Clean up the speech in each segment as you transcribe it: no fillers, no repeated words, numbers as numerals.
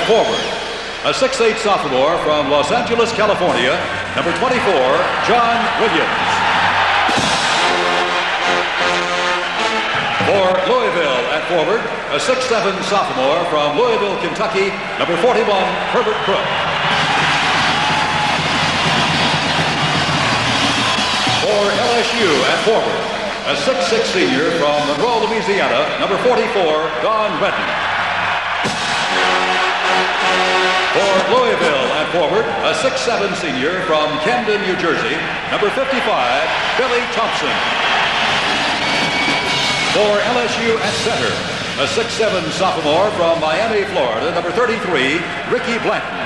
forward, a 6'8" sophomore from Los Angeles, California, number 24, John Williams. For Louisville at forward, a 6'7" sophomore from Louisville, Kentucky, number 41, Herbert Crook. For LSU at forward, a 6'6" senior from Monroe, Louisiana, number 44, Don Redden. For Louisville at forward, a 6'7" senior from Camden, New Jersey, number 55, Billy Thompson. For LSU at center, a 6'7" sophomore from Miami, Florida, number 33, Ricky Blanton.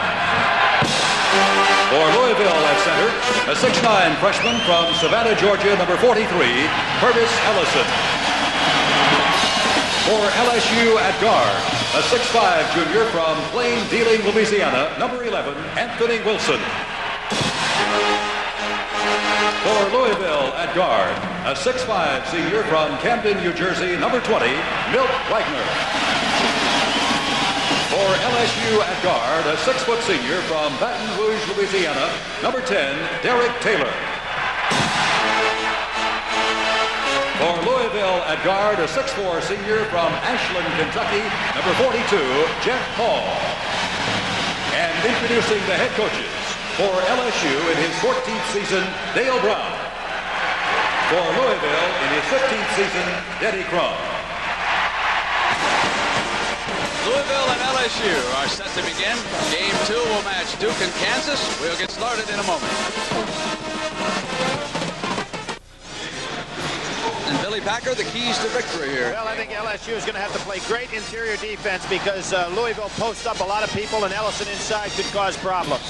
For Louisville at center, a 6'9" freshman from Savannah, Georgia, number 43, Curtis Ellison. For LSU at guard, a 6'5" junior from Plain Dealing, Louisiana, number 11, Anthony Wilson. For Louisville at guard, a 6'5" senior from Camden, New Jersey, number 20, Milt Wagner. For LSU at guard, a 6-foot senior from Baton Rouge, Louisiana, number 10, Derek Taylor. For Louisville at guard, a 6'4" senior from Ashland, Kentucky, number 42, Jeff Hall. And introducing the head coaches. For LSU in his 14th season, Dale Brown. For Louisville in his 15th season, Denny Crum. Louisville and LSU are set to begin. Game 2 will match Duke and Kansas. We'll get started in a moment. And Billy Packer, the keys to victory here. Well, I think LSU is going to have to play great interior defense because Louisville posts up a lot of people and Ellison inside could cause problems.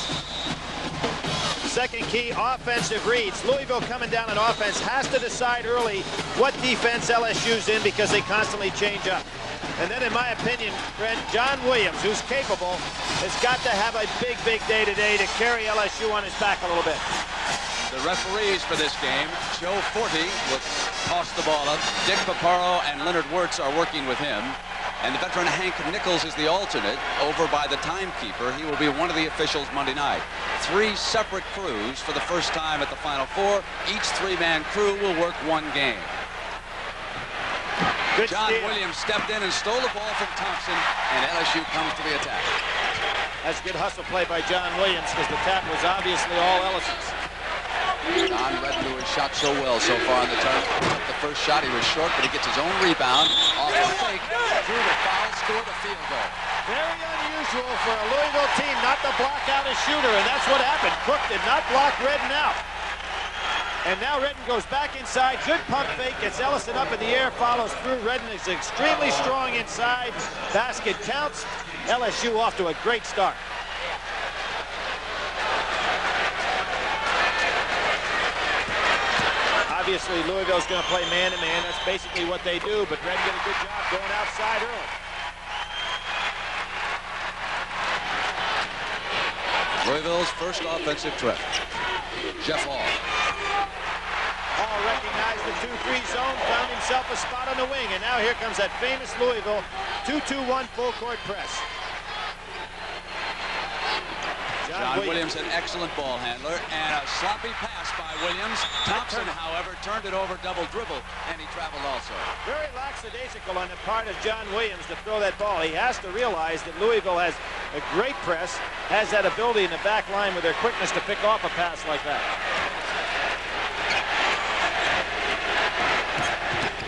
Second key, offensive reads. Louisville coming down on offense has to decide early what defense LSU's in because they constantly change up. And then, in my opinion, Brent, John Williams, who's capable, has got to have a big, big day today to carry LSU on his back a little bit. The referees for this game, Joe Forte will toss the ball up. Dick Paparo and Leonard Wirtz are working with him. And the veteran Hank Nichols is the alternate over by the timekeeper. He will be one of the officials Monday night. 3 separate crews for the first time at the Final Four. Each 3-man crew will work one game. Good John steal. Williams stepped in and stole the ball from Thompson, and LSU comes to the attack. That's good hustle play by John Williams because the tap was obviously all Ellison's. Don Redden, who has shot so well so far in the tournament. The first shot, he was short, but he gets his own rebound off the fake, through the foul, scored a field goal. Very unusual for a Louisville team not to block out a shooter, and that's what happened. Cook did not block Redden out. And now Redden goes back inside. Good pump fake, gets Ellison up in the air, follows through. Redden is extremely strong inside. Basket counts. LSU off to a great start. Obviously, Louisville's going to play man-to-man. That's basically what they do, but Redden did a good job going outside early. Louisville's first offensive trip. Jeff Hall. Hall recognized the 2-3 zone, found himself a spot on the wing, and now here comes that famous Louisville 2-2-1 full court press. John Williams, an excellent ball handler, and a sloppy pass by Williams. Thompson, however, turned it over double dribble, and he traveled also. Very lackadaisical on the part of John Williams to throw that ball. He has to realize that Louisville has a great press, has that ability in the back line with their quickness to pick off a pass like that.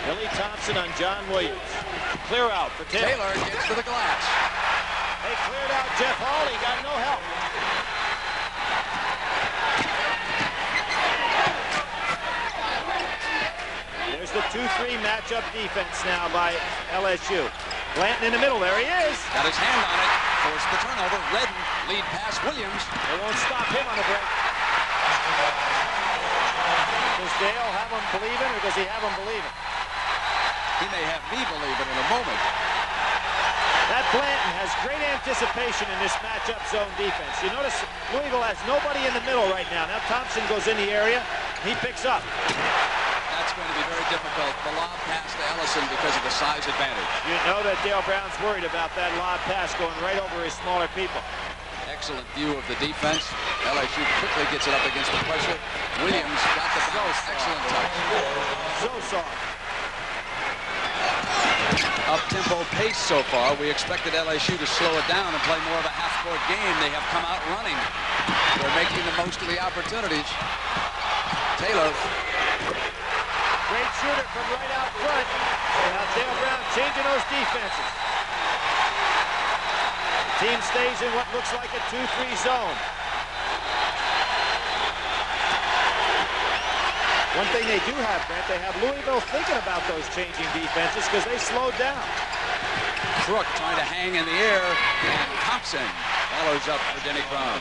Billy Thompson on John Williams. Clear out for Taylor. Taylor gets to the glass. They cleared out Jeff Hall. He got no help. There's the 2-3 matchup defense now by LSU. Blanton in the middle. There he is. Got his hand on it. Forced the turnover. Redden lead pass Williams. They won't stop him on the break. Does Dale have him believing, or does he have him believing? He may have me believing in a moment. That Blanton has great anticipation in this matchup zone defense. You notice Louisville has nobody in the middle right now. Now Thompson goes in the area. He picks up. That's going to be very difficult. The lob pass to Ellison because of the size advantage. You know that Dale Brown's worried about that lob pass going right over his smaller people. Excellent view of the defense. LSU quickly gets it up against the pressure. Williams got the bounce. Excellent touch. So soft. Up-tempo pace so far. We expected LSU to slow it down and play more of a half-court game. They have come out running. They're making the most of the opportunities. Taylor. Great shooter from right out front. Now Dale Brown changing those defenses. The team stays in what looks like a 2-3 zone. One thing they do have, Brent, they have Louisville thinking about those changing defenses because they slowed down. Crook trying to hang in the air, and Thompson follows up for Denny Crum.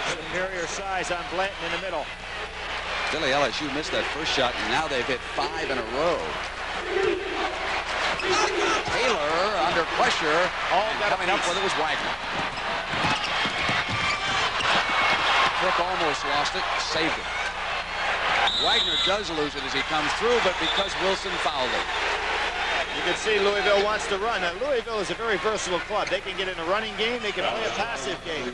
Superior size on Blanton in the middle. Billy, LSU missed that first shot, and now they've hit 5 in a row. Taylor under pressure. Coming up with it was Wagner. Crook almost lost it, saved it. Wagner does lose it as he comes through, but because Wilson fouled it. You can see Louisville wants to run. Now, Louisville is a very versatile club. They can get in a running game. They can play a passive game.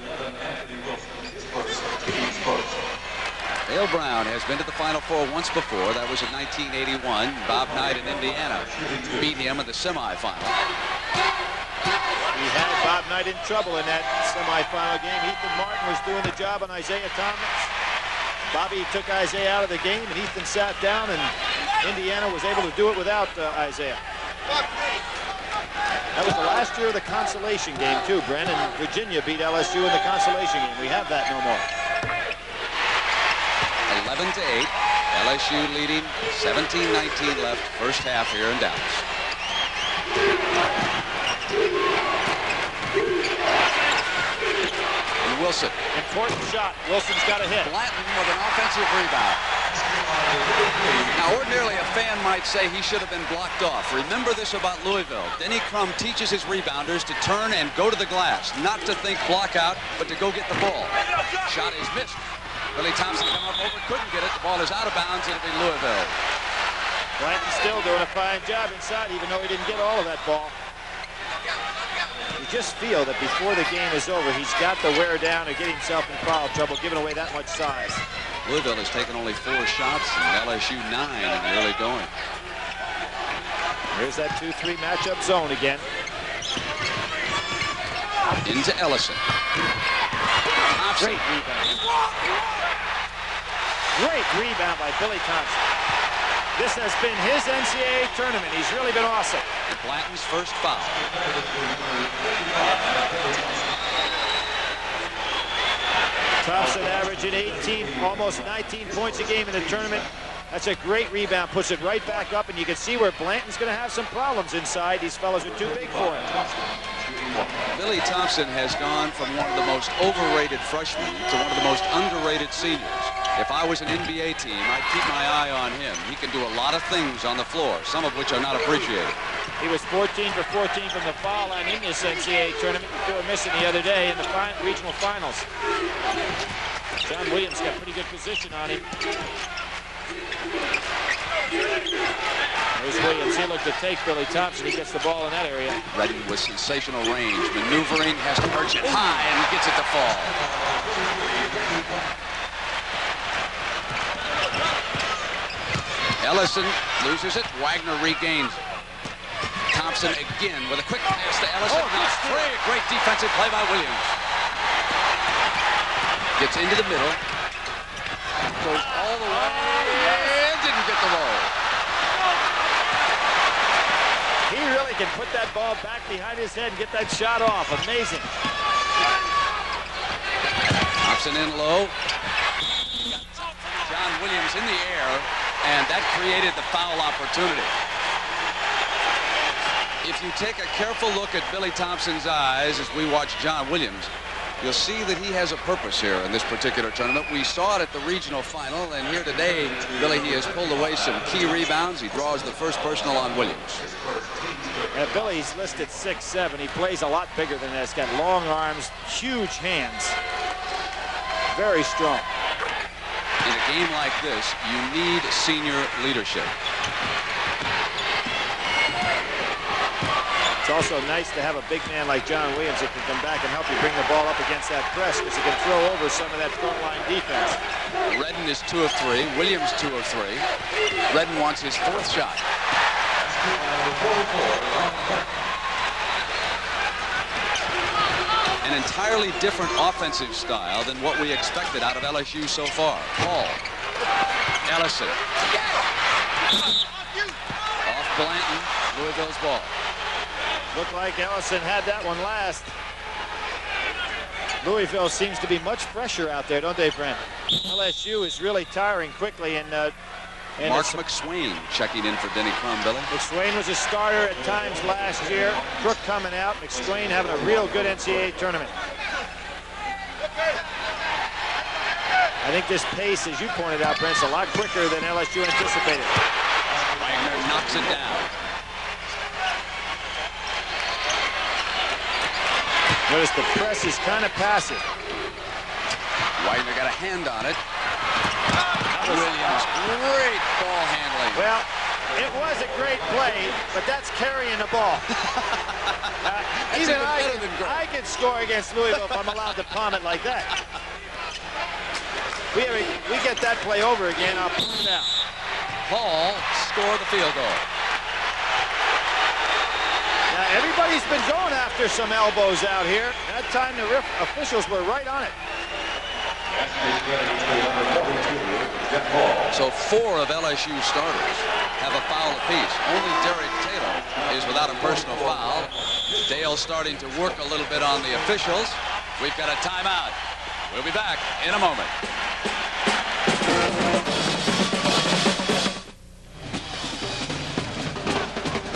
Dale Brown has been to the Final Four once before. That was in 1981. Bob Knight in Indiana beat him in the semifinal. He had Bob Knight in trouble in that semifinal game. Ethan Martin was doing the job on Isaiah Thomas. Bobby took Isaiah out of the game, and Ethan sat down, and Indiana was able to do it without Isaiah. That was the last year of the consolation game, too, Brent, and Virginia beat LSU in the consolation game. We have that no more. 11-8. LSU leading. 17-19 left. First half here in Dallas. And Wilson. Important shot. Wilson's got a hit. Blanton with an offensive rebound. Now, ordinarily, a fan might say he should have been blocked off. Remember this about Louisville. Denny Crum teaches his rebounders to turn and go to the glass, not to think block out, but to go get the ball. Shot is missed. Billy Thompson come up over, couldn't get it. The ball is out of bounds. It'll be Louisville. Blanton still doing a fine job inside, even though he didn't get all of that ball. You just feel that before the game is over, he's got the wear down or get himself in foul trouble, giving away that much size. Louisville has taken only 4 shots and LSU 9 in the early going. Here's that 2-3 matchup zone again. Into Ellison. Thompson. Great rebound. Great rebound by Billy Thompson. This has been his NCAA tournament. He's really been awesome. And Blanton's first foul. Thompson averaging 18, almost 19 points a game in the tournament. That's a great rebound. Puts it right back up, and you can see where Blanton's going to have some problems inside. These fellows are too big for him. Billy Thompson has gone from one of the most overrated freshmen to one of the most underrated seniors. If I was an NBA team, I'd keep my eye on him. He can do a lot of things on the floor, some of which are not appreciated. He was 14 for 14 from the foul line in this NCAA tournament. They were missing the other day in the regional finals. John Williams got pretty good position on him. There's Williams. He looked to take Billy Thompson. He gets the ball in that area. Redden with sensational range. Maneuvering, has to perch it high, and gets it to fall. Ellison loses it. Wagner regains it. Thompson again with a quick pass to Ellison. Now free. Great defensive play by Williams. Gets into the middle. Goes all the way and didn't get the roll. He really can put that ball back behind his head and get that shot off. Amazing. Thompson in low. John Williams in the air, and that created the foul opportunity. If you take a careful look at Billy Thompson's eyes as we watch John Williams, you'll see that he has a purpose here in this particular tournament. We saw it at the regional final, and here today, Billy, he has pulled away some key rebounds. He draws the first personal on Williams. Billy's listed 6'7". He plays a lot bigger than that. He's got long arms, huge hands. Very strong. in a game like this, you need senior leadership. It's also nice to have a big man like John Williams that can come back and help you bring the ball up against that press, because he can throw over some of that front line defense. Redden is 2 of 3. Williams 2 of 3. Redden wants his 4th shot. An entirely different offensive style than what we expected out of LSU so far. Paul. Ellison. Off Blanton. Louisville's ball. Looked like Ellison had that one last. Louisville seems to be much fresher out there, don't they, Brent? LSU is really tiring quickly, and Mark McSwain checking in for Denny Crum, Billy. McSwain was a starter at times last year. Crook coming out. McSwain having a real good NCAA tournament. I think this pace, as you pointed out, Brent, is a lot quicker than LSU anticipated. Wagner knocks it down. Notice the press is kind of passive. Wagner got a hand on it. Williams, great ball handling. Well, it was a great play, but that's carrying the ball. Even I can score against Louisville if I'm allowed to palm it like that. We get that play over again. I'll put it down. Hall scored the field goal. Now, everybody's been going after some elbows out here. That time the officials were right on it. So 4 of LSU starters have a foul apiece. Only Derek Taylor is without a personal foul. Dale starting to work a little bit on the officials. We've got a timeout. We'll be back in a moment.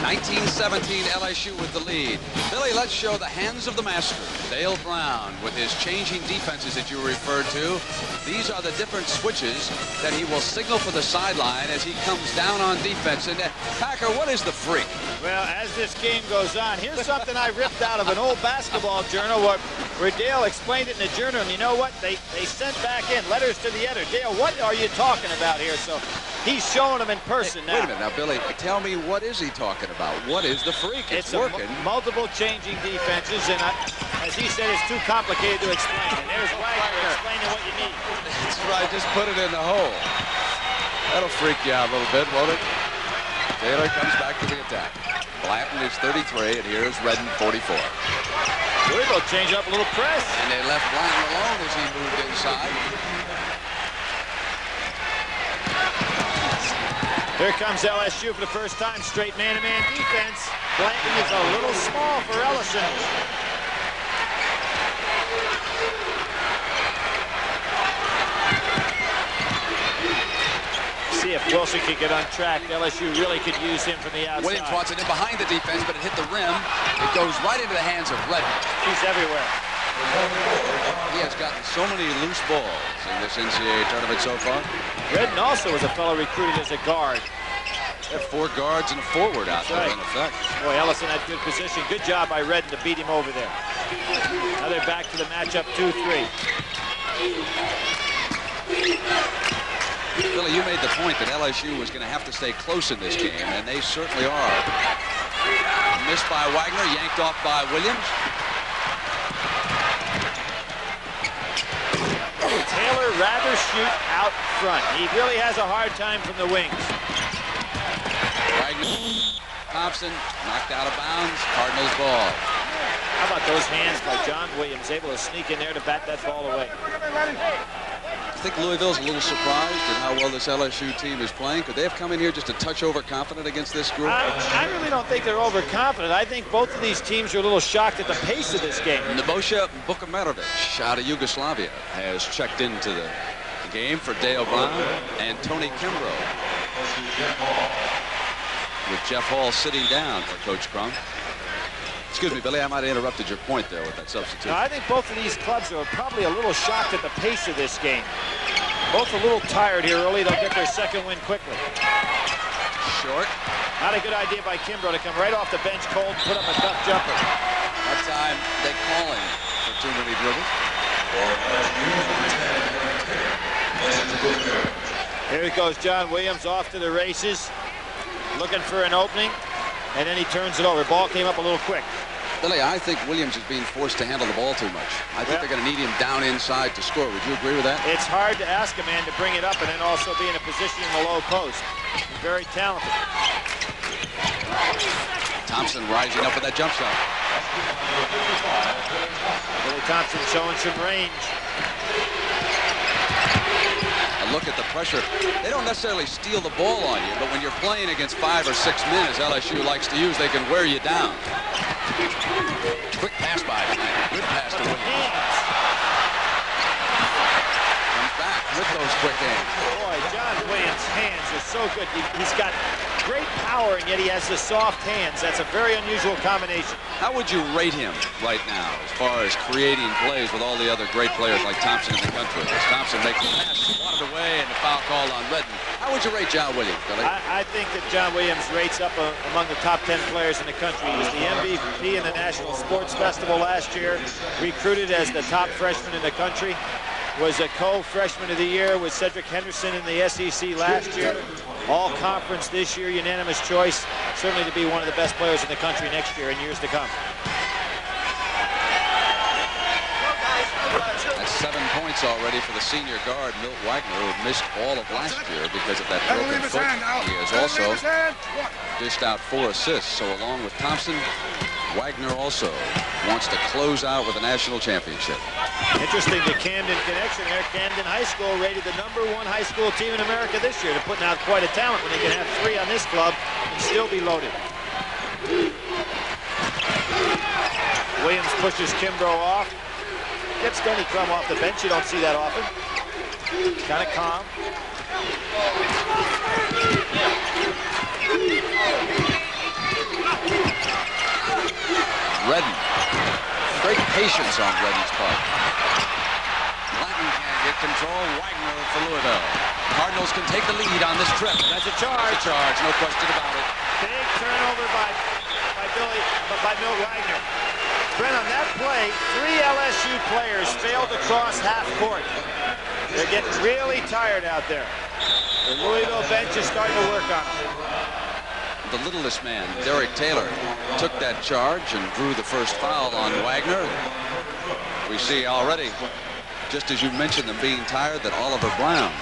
1917 LSU with the lead. Billy, let's show the hands of the master, Dale Brown, with his changing defenses that you referred to. These are the different switches that he will signal for the sideline as he comes down on defense. And Packer, what is the freak? Well, as this game goes on, here's something I ripped out of an old basketball journal where Dale explained it in the journal. And you know what? They sent back in letters to the editor. Dale, what are you talking about here? So he's showing them in person now. Wait a minute. Now, Billy, tell me, what is he talking about? What is the freak? It's working. Multiple changing defenses, and as he said, it's too complicated to explain. And there's Wagner explaining what you need. That's right. Just put it in the hole. That'll freak you out a little bit, won't it? Taylor comes back to the attack. Blanton is 33, and here's Redden, 44. Louisville change up a little press. And they left Blanton alone as he moved inside. Here comes LSU for the first time. Straight man-to-man defense. Blanton is a little small for Ellison. See if Wilson can get untracked. LSU really could use him from the outside. Williams wants it in behind the defense, but it hit the rim. It goes right into the hands of Redden. He's everywhere. He has gotten so many loose balls in this NCAA tournament so far. Redden also was a fellow recruited as a guard. They have 4 guards and a forward out there in effect. Boy, Ellison had good position. Good job by Redden to beat him over there. Now they're back to the matchup 2-3. Billy, you made the point that LSU was going to have to stay close in this game, and they certainly are. Missed by Wagner, yanked off by Williams. Taylor rather shoot out front. He really has a hard time from the wings. Wagner, Thompson knocked out of bounds. Cardinals ball. How about those hands by John Williams, able to sneak in there to bat that ball away. I think Louisville's a little surprised at how well this LSU team is playing. Could they have come in here just a touch overconfident against this group? I really don't think they're overconfident. I think both of these teams are a little shocked at the pace of this game. Nebojša Bukamerovic out of Yugoslavia has checked into the game for Dale Brown and Tony Kimbrough. With Jeff Hall sitting down for Coach Crum. Excuse me, Billy, I might have interrupted your point there with that substitution. I think both of these clubs are probably a little shocked at the pace of this game. Both a little tired here early. They'll get their second win quickly. Short. Not a good idea by Kimbrough to come right off the bench cold and put up a tough jumper. That time they call him for too many dribbles. Here goes John Williams off to the races, looking for an opening, and then he turns it over. Ball came up a little quick. Billy, I think Williams is being forced to handle the ball too much. I think they're going to need him down inside to score. Would you agree with that? It's hard to ask a man to bring it up and then also be in a position in the low post. He's very talented. Thompson rising up with that jump shot. Billy Thompson showing some range. A look at the pressure. They don't necessarily steal the ball on you, but when you're playing against 5 or 6 men, as LSU likes to use, they can wear you down. Quick pass by tonight. Good pass to Williams. Comes back with those quick hands. Boy, John Williams' hands are so good. He's got great power, and yet he has the soft hands. That's a very unusual combination. How would you rate him right now as far as creating plays with all the other great players like Thompson in the country? As Thompson makes the pass, swatted away, and the foul called on Redden. How would you rate John Williams, Billy? I think that John Williams rates up among the top 10 players in the country. He was the MVP in the National Sports Festival last year, recruited as the top freshman in the country, was a co-freshman of the year with Cedric Henderson in the SEC last year, all conference this year, unanimous choice, certainly to be one of the best players in the country next year and years to come. That's 7 points already for the senior guard, Milt Wagner, who missed all of last year because of that broken foot. He has also dished out 4 assists, so along with Thompson, Wagner also wants to close out with a national championship. Interesting, the Camden connection there. Camden High School rated the #1 high school team in America this year. They're putting out quite a talent when they can have 3 on this club and still be loaded. Williams pushes Kimbrough off. Gets Denny Crum off the bench. You don't see that often. Kind of calm. Redden. Great patience on Redden's part. Latin can't get control. Wagner for Louisville. Cardinals can take the lead on this trip. That's a charge. That's a charge, no question about it. Big turnover by Milt Wagner. Brent, on that play, 3 LSU players failed to cross half court. They're getting really tired out there. The Louisville bench is starting to work on it. The littlest man, Derek Taylor, took that charge and drew the first foul on Wagner. We see already, just as you mentioned them being tired, that Oliver Brown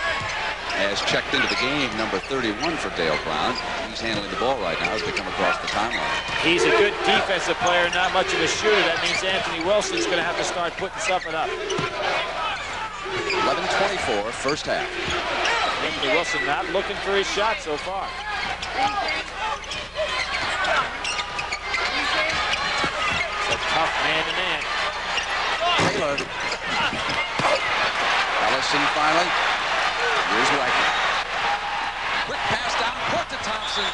has checked into the game, number 31 for Dale Brown. He's handling the ball right now as they come across the timeline. He's a good defensive player, not much of a shooter. That means Anthony Wilson's going to have to start putting something up. 11:24, first half. Anthony Wilson not looking for his shot so far. It's a tough man-to-man. Taylor. Ellison finally. Here's Wagner. Quick pass down court to Thompson.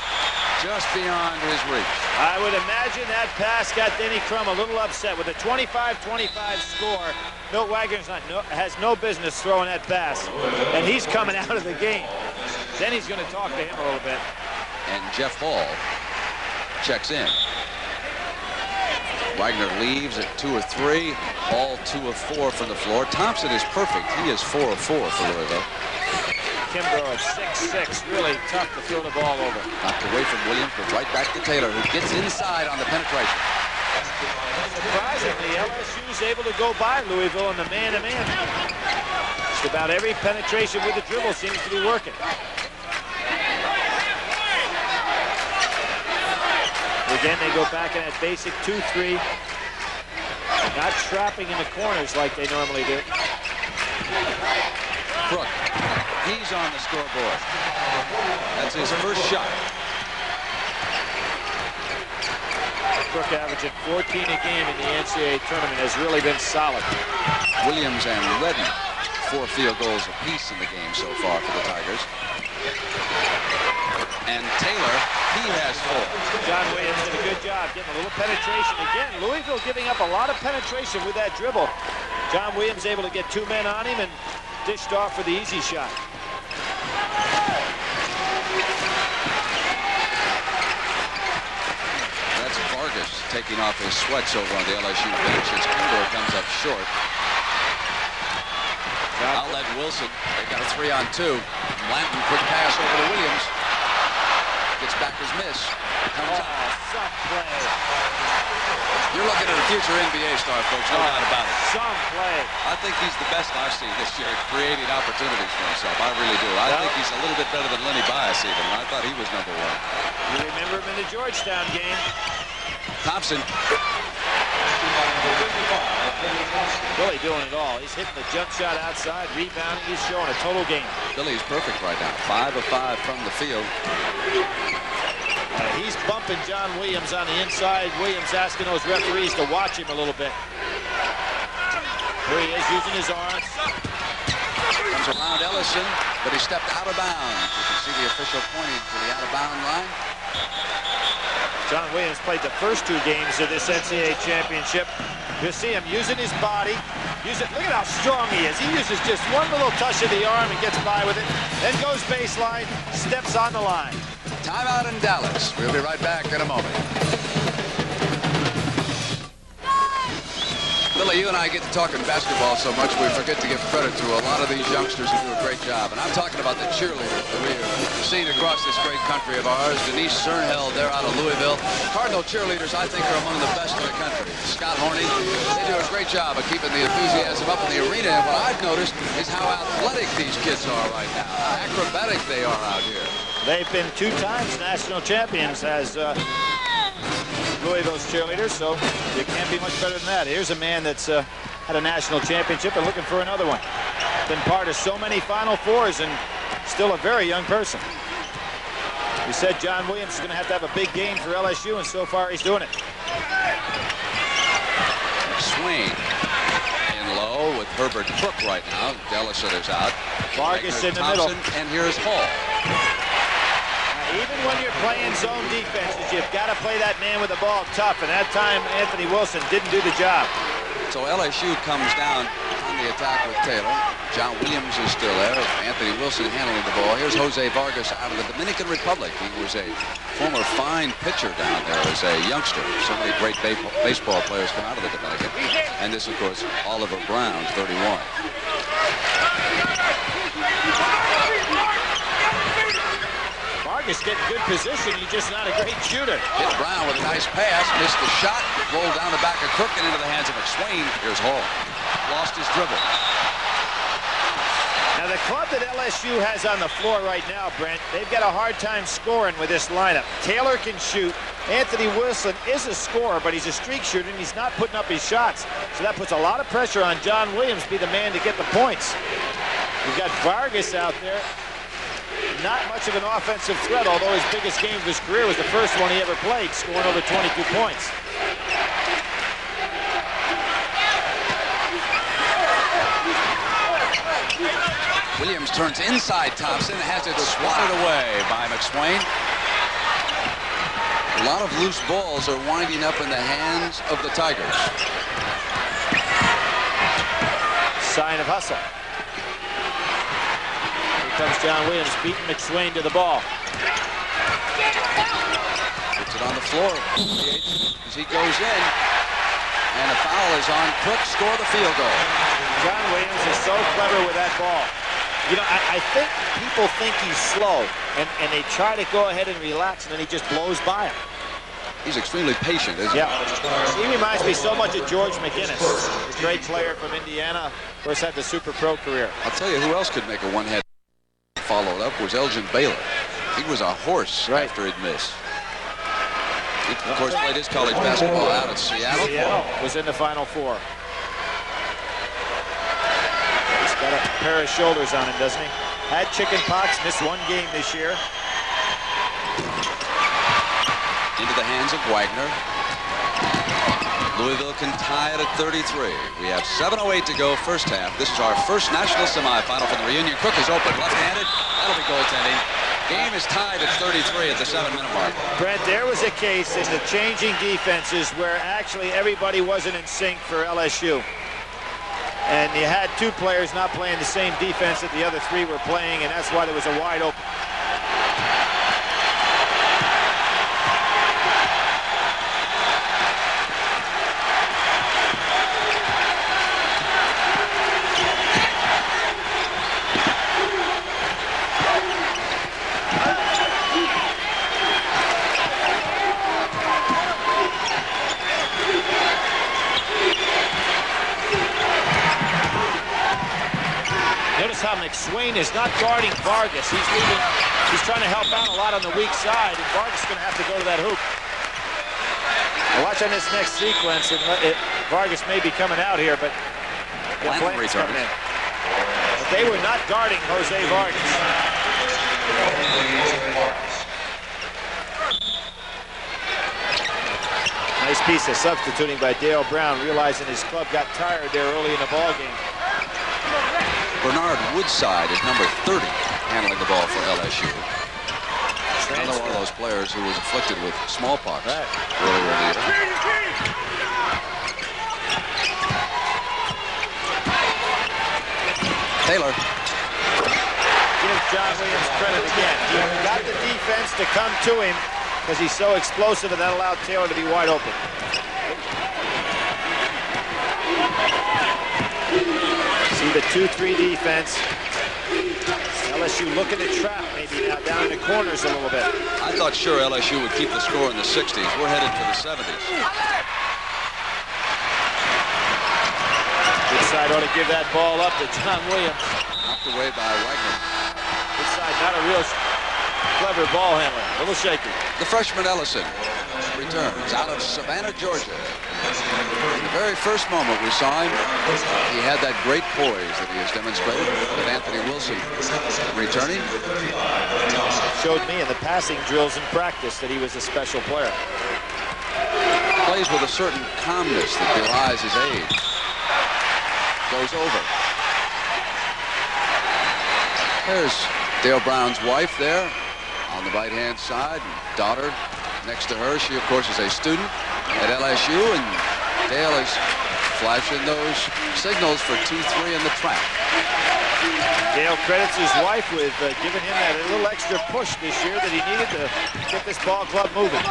Just beyond his reach. I would imagine that pass got Denny Crum a little upset. With a 25-25 score, Milt Wagner has no business throwing that pass. And he's coming out of the game. Then he's going to talk to him a little bit. And Jeff Hall checks in. Wagner leaves at 2 of 3. Hall 2 of 4 from the floor. Thompson is perfect. He is 4 of 4 for Louisville. Kimbrough at 6'6", really tough to throw the ball over. Knocked away from Williams, but right back to Taylor, who gets inside on the penetration. Surprisingly, LSU's able to go by Louisville in the man-to-man. Just about every penetration with the dribble seems to be working. Again, they go back in that basic 2-3. Not trapping in the corners like they normally do. Crook, he's on the scoreboard. That's his first shot. Crook averaging 14 a game in the NCAA tournament has really been solid. Williams and Redden, 4 field goals apiece in the game so far for the Tigers. And Taylor, he has 4. John Williams did a good job getting a little penetration. Again, Louisville giving up a lot of penetration with that dribble. John Williams able to get 2 men on him and dished off for the easy shot. That's Vargas taking off his sweats over on the LSU bench as Kimbrough comes up short. Outlet Wilson. They got a 3-on-2. Blanton, quick pass over to Williams. Gets back his miss. Comes out. Some play. You're looking at a future NBA star, folks. No doubt about it. Some play. I think he's the best I've seen this year, creating opportunities for himself. I really do. I think he's a little bit better than Lenny Bias even. I thought he was #1. You remember him in the Georgetown game. Thompson. Billy doing it all. He's hitting the jump shot outside, rebounding. He's showing a total game. Billy's perfect right now. 5 of 5 from the field. He's bumping John Williams on the inside. Williams asking those referees to watch him a little bit. Here he is using his arms. Comes around Ellison, but he stepped out of bounds. You can see the official pointing to the out-of-bound line. John Williams played the first 2 games of this NCAA championship. You'll see him using his body. Look at how strong he is. He uses just one little touch of the arm and gets by with it. Then goes baseline, steps on the line. Timeout in Dallas. We'll be right back in a moment. Billy, you and I get to talking basketball so much we forget to give credit to a lot of these youngsters who do a great job. And I'm talking about the cheerleaders that we've seen across this great country of ours. Denise Cernheld, they're out of Louisville. Cardinal cheerleaders, I think, are among the best in the country. Scott Horney, they do a great job of keeping the enthusiasm up in the arena. And what I've noticed is how athletic these kids are right now, how acrobatic they are out here. They've been 2 times national champions as Louisville's cheerleaders, so you can't be much better than that. Here's a man that's had a national championship and looking for another one. Been part of so many Final Fours and still a very young person. We said John Williams is going to have a big game for LSU, and so far he's doing it. Swing in low with Herbert Cook right now. Dellison is out. Vargas in the Thompson, middle. and here's Hall. Even when you're playing zone defenses, you've got to play that man with the ball tough, and that time Anthony Wilson didn't do the job. So LSU comes down on the attack with Taylor. John Williams is still there. Anthony Wilson handling the ball. Here's Jose Vargas out of the Dominican Republic. He was a former fine pitcher down there as a youngster. So many great baseball players come out of the Dominican. And this, of course, Oliver Brown, 31. Vargas getting good position. He's just not a great shooter. Hit Brown with a nice pass. Missed the shot. Rolled down the back of Cook and into the hands of McSwain. Here's Hall. Lost his dribble. Now the club that LSU has on the floor right now, Brent, they've got a hard time scoring with this lineup. Taylor can shoot. Anthony Wilson is a scorer, but he's a streak shooter, and he's not putting up his shots. So that puts a lot of pressure on John Williams to be the man to get the points. We've got Vargas out there. Not much of an offensive threat, although his biggest game of his career was the first one he ever played, scoring over 22 points. Williams turns inside Thompson and has it swatted away by McSwain. A lot of loose balls are winding up in the hands of the Tigers. Sign of hustle. Comes John Williams beating McSwain to the ball. Puts it on the floor as he goes in. And a foul is on Cook. Score the field goal. John Williams is so clever with that ball. You know, I think people think he's slow, and they try to go ahead and relax, and then he just blows by him. He's extremely patient, isn't he? Yeah. He reminds me so much of George McGinnis, a great player from Indiana. Of course, had the Super Pro career. I'll tell you who else could make a one-head. Followed up was Elgin Baylor. He was a horse after he'd missed. He, of course, played his college basketball out at Seattle. Seattle was in the Final Four. He's got a pair of shoulders on him, doesn't he? Had chicken pox, missed 1 game this year. Into the hands of Wagner. Louisville can tie it at 33. We have 7:08 to go, first half. This is our first national semifinal for the reunion. Cook is open, left-handed. That'll be goaltending. Game is tied at 33 at the 7-minute mark. Brent, there was a case in the changing defenses where actually everybody wasn't in sync for LSU. And you had 2 players not playing the same defense that the other 3 were playing, and that's why there was a wide open. how McSwain is not guarding Vargas. He's trying to help out a lot on the weak side, and Vargas is going to have to go to that hoop. Now watch on this next sequence, and Vargas may be coming out here, but Blanton's coming in. But they were not guarding Jose Vargas. Nice piece of substituting by Dale Brown, realizing his club got tired there early in the ball game. Bernard Woodside is number 30 handling the ball for LSU. Another one of those players who was afflicted with smallpox earlier in the year. Taylor. Give John Williams credit again. He got the defense to come to him because he's so explosive, and that allowed Taylor to be wide open. See the 2-3 defense. LSU looking to trap maybe now down in the corners a little bit. I thought sure LSU would keep the score in the 60s. We're headed for the 70s. Good side ought to give that ball up to John Williams. Knocked away by Wagner. Good side, not a real clever ball handler. A little shaky. The freshman Ellison returns out of Savannah, Georgia. In the very first moment we saw him, he had that great poise that he has demonstrated with Anthony Wilson returning. Showed me in the passing drills in practice that he was a special player. Plays with a certain calmness that belies his age. Goes over. There's Dale Brown's wife there on the right-hand side, and daughter next to her. She, of course, is a student at LSU, and Dale is flashing those signals for 2-3 in the trap. Dale credits his wife with giving him that little extra push this year that he needed to get this ball club moving.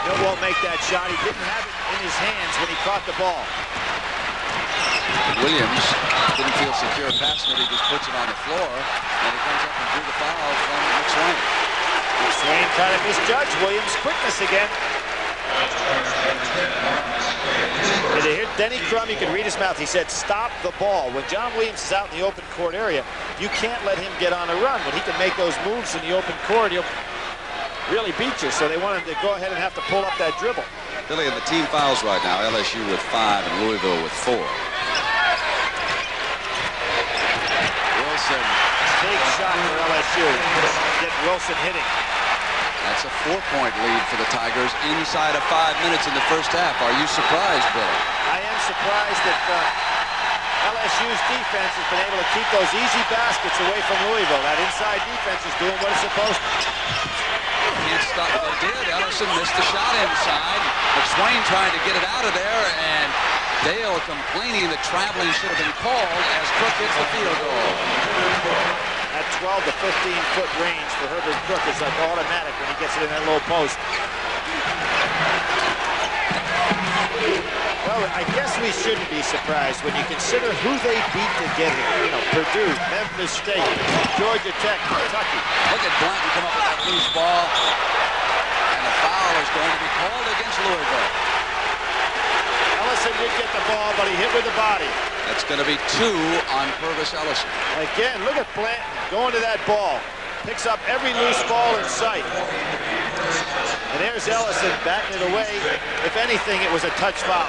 Bill won't make that shot. He didn't have it in his hands when he caught the ball. Williams didn't feel secure passing it. He just puts it on the floor, and he comes up and drew the foul from McSwain. McSwain kind of misjudged Williams' quickness again. Did you hear Denny Crum? You can read his mouth. He said, stop the ball. When John Williams is out in the open court area, you can't let him get on a run. When he can make those moves in the open court, he'll really beat you. So they want him to go ahead and have to pull up that dribble. Billy, in the team fouls right now, LSU with 5 and Louisville with 4. Wilson, big shot for LSU. Get Wilson hitting. That's a 4-point lead for the Tigers inside of 5 minutes in the first half. Are you surprised, Billy? I am surprised that LSU's defense has been able to keep those easy baskets away from Louisville. That inside defense is doing what it's supposed to. Can't stop. They did. Ellison missed the shot inside. McSwain trying to get it out of there, and Dale complaining that traveling should have been called as Cook hits the field goal. That 12 to 15-foot range for Herbert Cook is like automatic when he gets it in that low post. Well, I guess we shouldn't be surprised when you consider who they beat to get here. You know, Purdue, Memphis State, Georgia Tech, Kentucky. Look at Blanton come up with that loose ball. And a foul is going to be called against Louisville. Ellison did get the ball, but he hit with the body. That's going to be 2 on Purvis Ellison. Again, look at Blanton going to that ball. Picks up every loose ball in sight. And there's Ellison batting it away. If anything, it was a touch foul.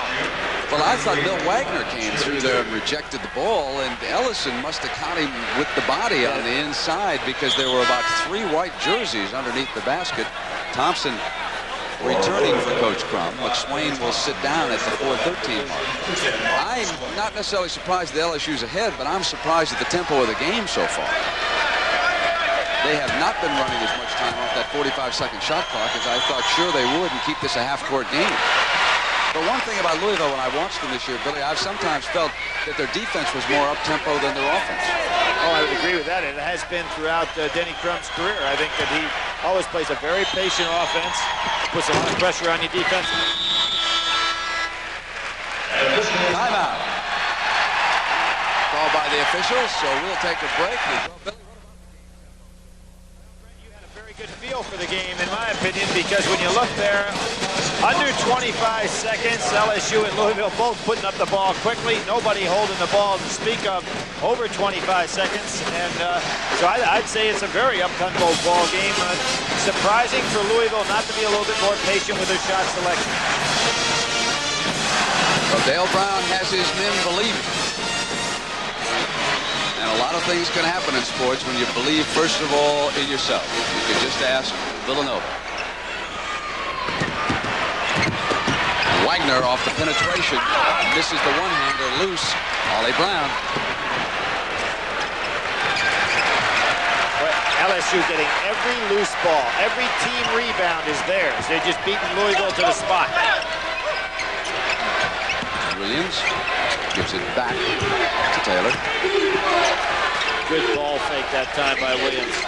Well, I thought Bill Wagner came through there and rejected the ball, and Ellison must have caught him with the body on the inside because there were about 3 white jerseys underneath the basket. Thompson returning for Coach Crum. McSwain will sit down at the 4:13 mark. I'm not necessarily surprised that LSU's ahead, but I'm surprised at the tempo of the game so far. They have not been running as much time off that 45-second shot clock as I thought sure they would and keep this a half-court game. But one thing about Louisville, when I watched them this year, Billy, I've sometimes felt that their defense was more up-tempo than their offense. Oh, I would agree with that. It has been throughout Denny Crum's career. I think that he always plays a very patient offense, puts a lot of pressure on your defense. Timeout. Called by the officials, so we'll take a break. You had a very good feel for the game, in my opinion, because when you look there, Under 25 seconds, LSU and Louisville both putting up the ball quickly. Nobody holding the ball to speak of over 25 seconds. And so I'd say it's a very up-tempo ball game. Surprising for Louisville not to be a little bit more patient with their shot selection. Well, Dale Brown has his men believing. And a lot of things can happen in sports when you believe, first of all, in yourself. You can just ask Villanova. Wagner off the penetration. Misses the one-hander loose. Ollie Brown. LSU getting every loose ball. Every team rebound is theirs. They're just beating Louisville to the spot. Williams gives it back to Taylor. Good ball fake that time by Williams.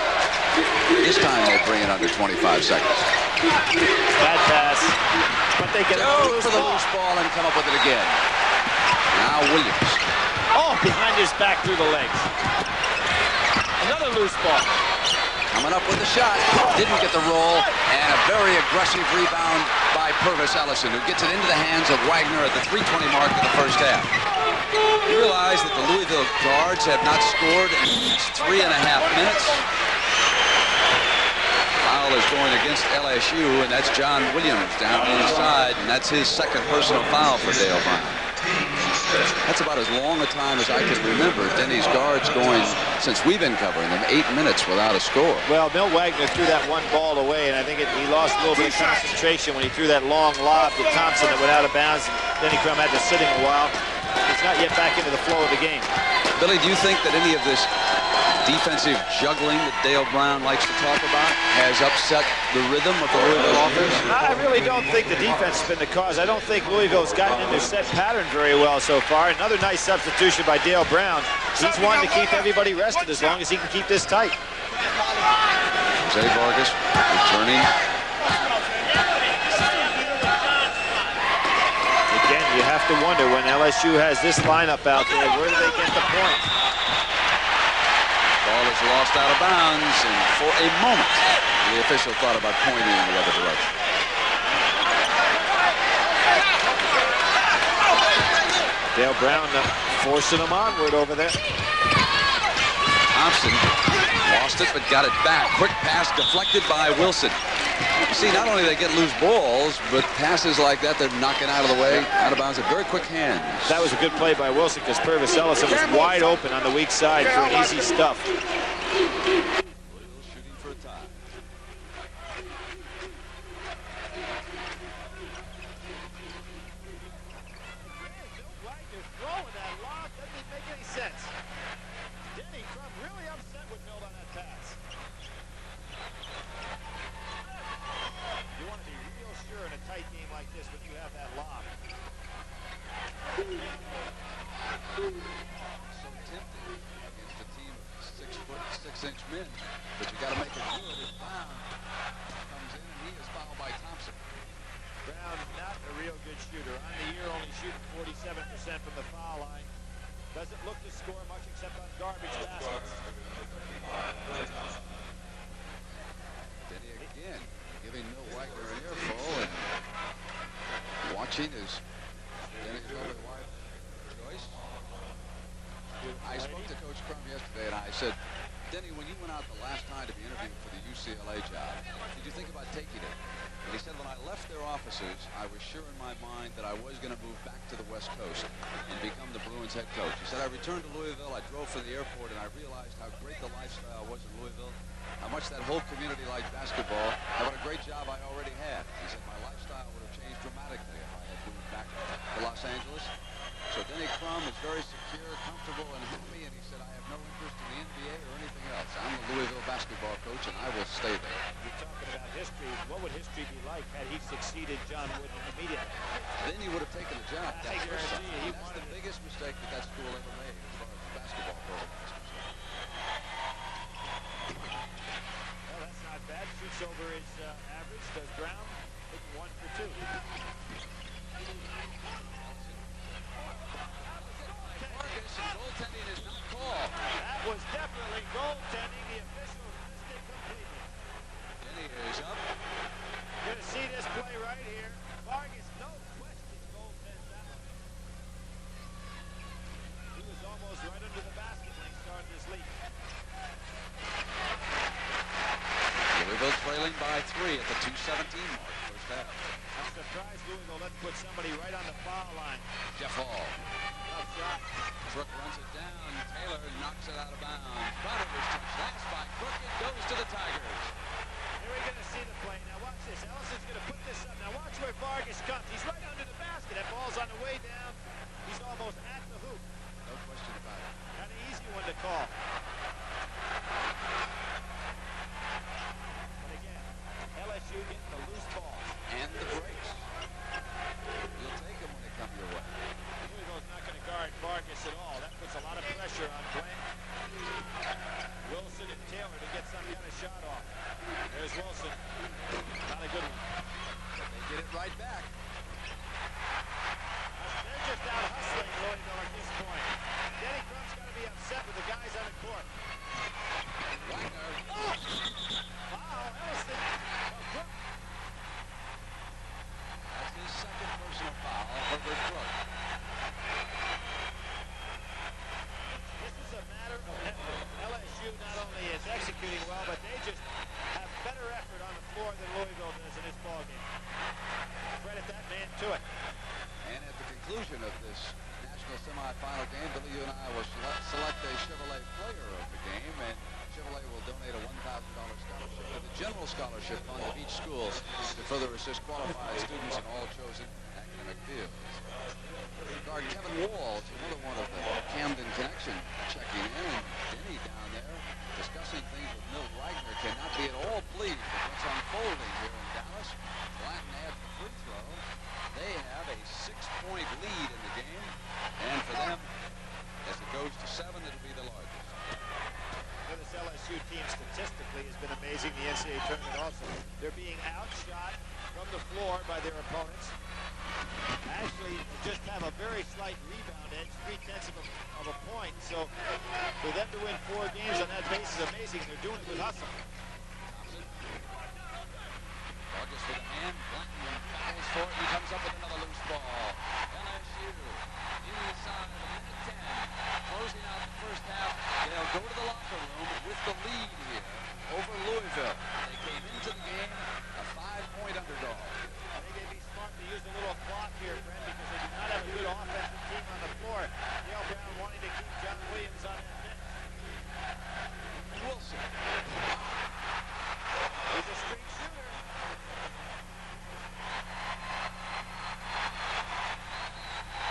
This time they bring it under 25 seconds. Bad pass. But they get a loose ball and come up with it again. Now Williams. Oh, behind his back through the legs. Another loose ball. Coming up with the shot. Didn't get the roll. And a very aggressive rebound by Purvis Ellison, who gets it into the hands of Wagner at the 3:20 mark of the first half. You realize that the Louisville guards have not scored in 3.5 minutes. Foul is going against LSU, and that's John Williams down inside, and that's his second personal foul for Dale Brown. That's about as long a time as I can remember Denny's guards going since we've been covering them, 8 minutes without a score. Well, Milt Wagner threw that one ball away, and I think he lost a little bit of concentration when he threw that long lob to Thompson that went out of bounds. Denny Crum had to sit him a while. He's not yet back into the flow of the game. Billy, do you think that any of this defensive juggling that Dale Brown likes to talk about has upset the rhythm of the Louisville offense? I really don't think the defense has been the cause. I don't think Louisville's gotten in their set pattern very well so far. Another nice substitution by Dale Brown. He's wanting to keep everybody rested as long as he can keep this tight. Jose Vargas returning. Again, you have to wonder when LSU has this lineup out there, where do they get the points? Ball is lost out of bounds, and for a moment, the official thought about pointing in the other direction. Dale Brown forcing them onward over there. Thompson lost it, but got it back. Quick pass deflected by Wilson. You see, not only do they get loose balls, but passes like that, they're knocking out of the way, out of bounds, with very quick hands. That was a good play by Wilson because Purvis Ellison was wide open on the weak side for an easy stuff. Shooting for a tie. Wagner throwing that lob doesn't make any sense. Denny Crum really upset with Milt on that pass. You want to be real sure in a tight game like this when you have that lob. So tempting against a team of 6-foot, 6-inch men, but you got to make it good. If Brown comes in and he is fouled by Thompson. Brown, not a real good shooter. On the year, only shooting 47% from the foul line. Doesn't look to score much except on garbage baskets. Denny again giving Milt Wagner an earful and watching his Denny's only wife, Joyce. I spoke to Coach Crum yesterday and I said, Denny, when you went out the last time to be interviewed for the UCLA job, did you think about taking it? And he said, when I left their offices, I was sure in my mind that I was going to move back to the West Coast and become the Bruins head coach. He said, I returned to Louisville, I drove from the airport, and I realized how great the lifestyle was in Louisville, how much that whole community liked basketball, and what a great job I already had. He said, my lifestyle would have changed dramatically if I had moved back to Los Angeles. So Denny Crum is very secure, comfortable, and happy, and he said, I have no interest in the NBA or anything else. I'm the Louisville basketball coach, and I will stay there. You're talking about history. What would history be like had he succeeded John Wooden immediately? Then he would have taken the job. I guarantee you, That's the biggest mistake that school ever made as far as the basketball program is concerned. Well, that's not bad. Shoots over his average. Does Brown hitting 1 for 2. Goaltending is not called. That was definitely goaltending. The official missed it completely. Denny is up. You're going to see this play right here. Vargas, no question, goaltends that one. He was almost right under the basket when he started his leak. Louisville trailing by 3 at the 2:17 mark, first half. I'm surprised Louisville let put somebody right on the foul line. Jeff Hall. Tough shot. Crook runs it down. Taylor knocks it out of bounds. Bonover's touch. Last by Crook. It goes to the Tigers. Here we're going to see the play. Now watch this. Ellison's going to put this up. Now watch where Vargas comes. He's right under the basket. That ball's on the way down. He's almost at the hoop. No question about it. Not an easy one to call. But again, LSU getting the loose balls. And the breaks. You'll take them when they come your way. Louisville's not going to guard Vargas at all. That puts a lot of pressure on Glenn, Wilson, and Taylor to get some kind of shot off. There's Wilson. Not a good one. But they get it right back. They're just out hustling Louisville at this point. Denny Crum's got to be upset with the guys on the court. Wagner. Oh! Wow, Ellison. Crook. That's his second personal foul. Herbert Crook. This is a matter of effort. LSU not only is executing well, but they just have better effort on the floor than Louisville does in this ballgame. Credit that man to it. And at the conclusion of this national semifinal game, Billy, you and I will select a Chevrolet player of the game, and Chevrolet will donate a $1,000 scholarship to the General Scholarship Fund of each school to further assist qualified students in all chosen academic fields. Guard Kevin Wall, another one of the Camden connection, checking in, and Denny down there discussing things with Milt Wagner. Cannot be at all pleased with what's unfolding here in Dallas. Blanton adds the free throw. They have a 6-point lead in the game, and for them, as it goes to 7, it'll be the largest. Well, this LSU team statistically has been amazing. The NCAA tournament also. They're being outshot from the floor by their opponents. Actually, just have a very slight rebound edge, 3/10 of a point. So for them to win 4 games on that base is amazing. They're doing it with hustle. Thompson. Vargas with a hand. Blanton battles for it. He comes up with another loose ball. LSU inside the minute 10. Closing out the first half. They'll go to the locker room with the lead here over Louisville. They came into the game a 5-point underdog. I think they'd be smart to use a little clock here, Brent, because they do not have a good offensive team on the floor. Dale Brown wanting to keep John Williams on that bench. Wilson. He's a streak shooter.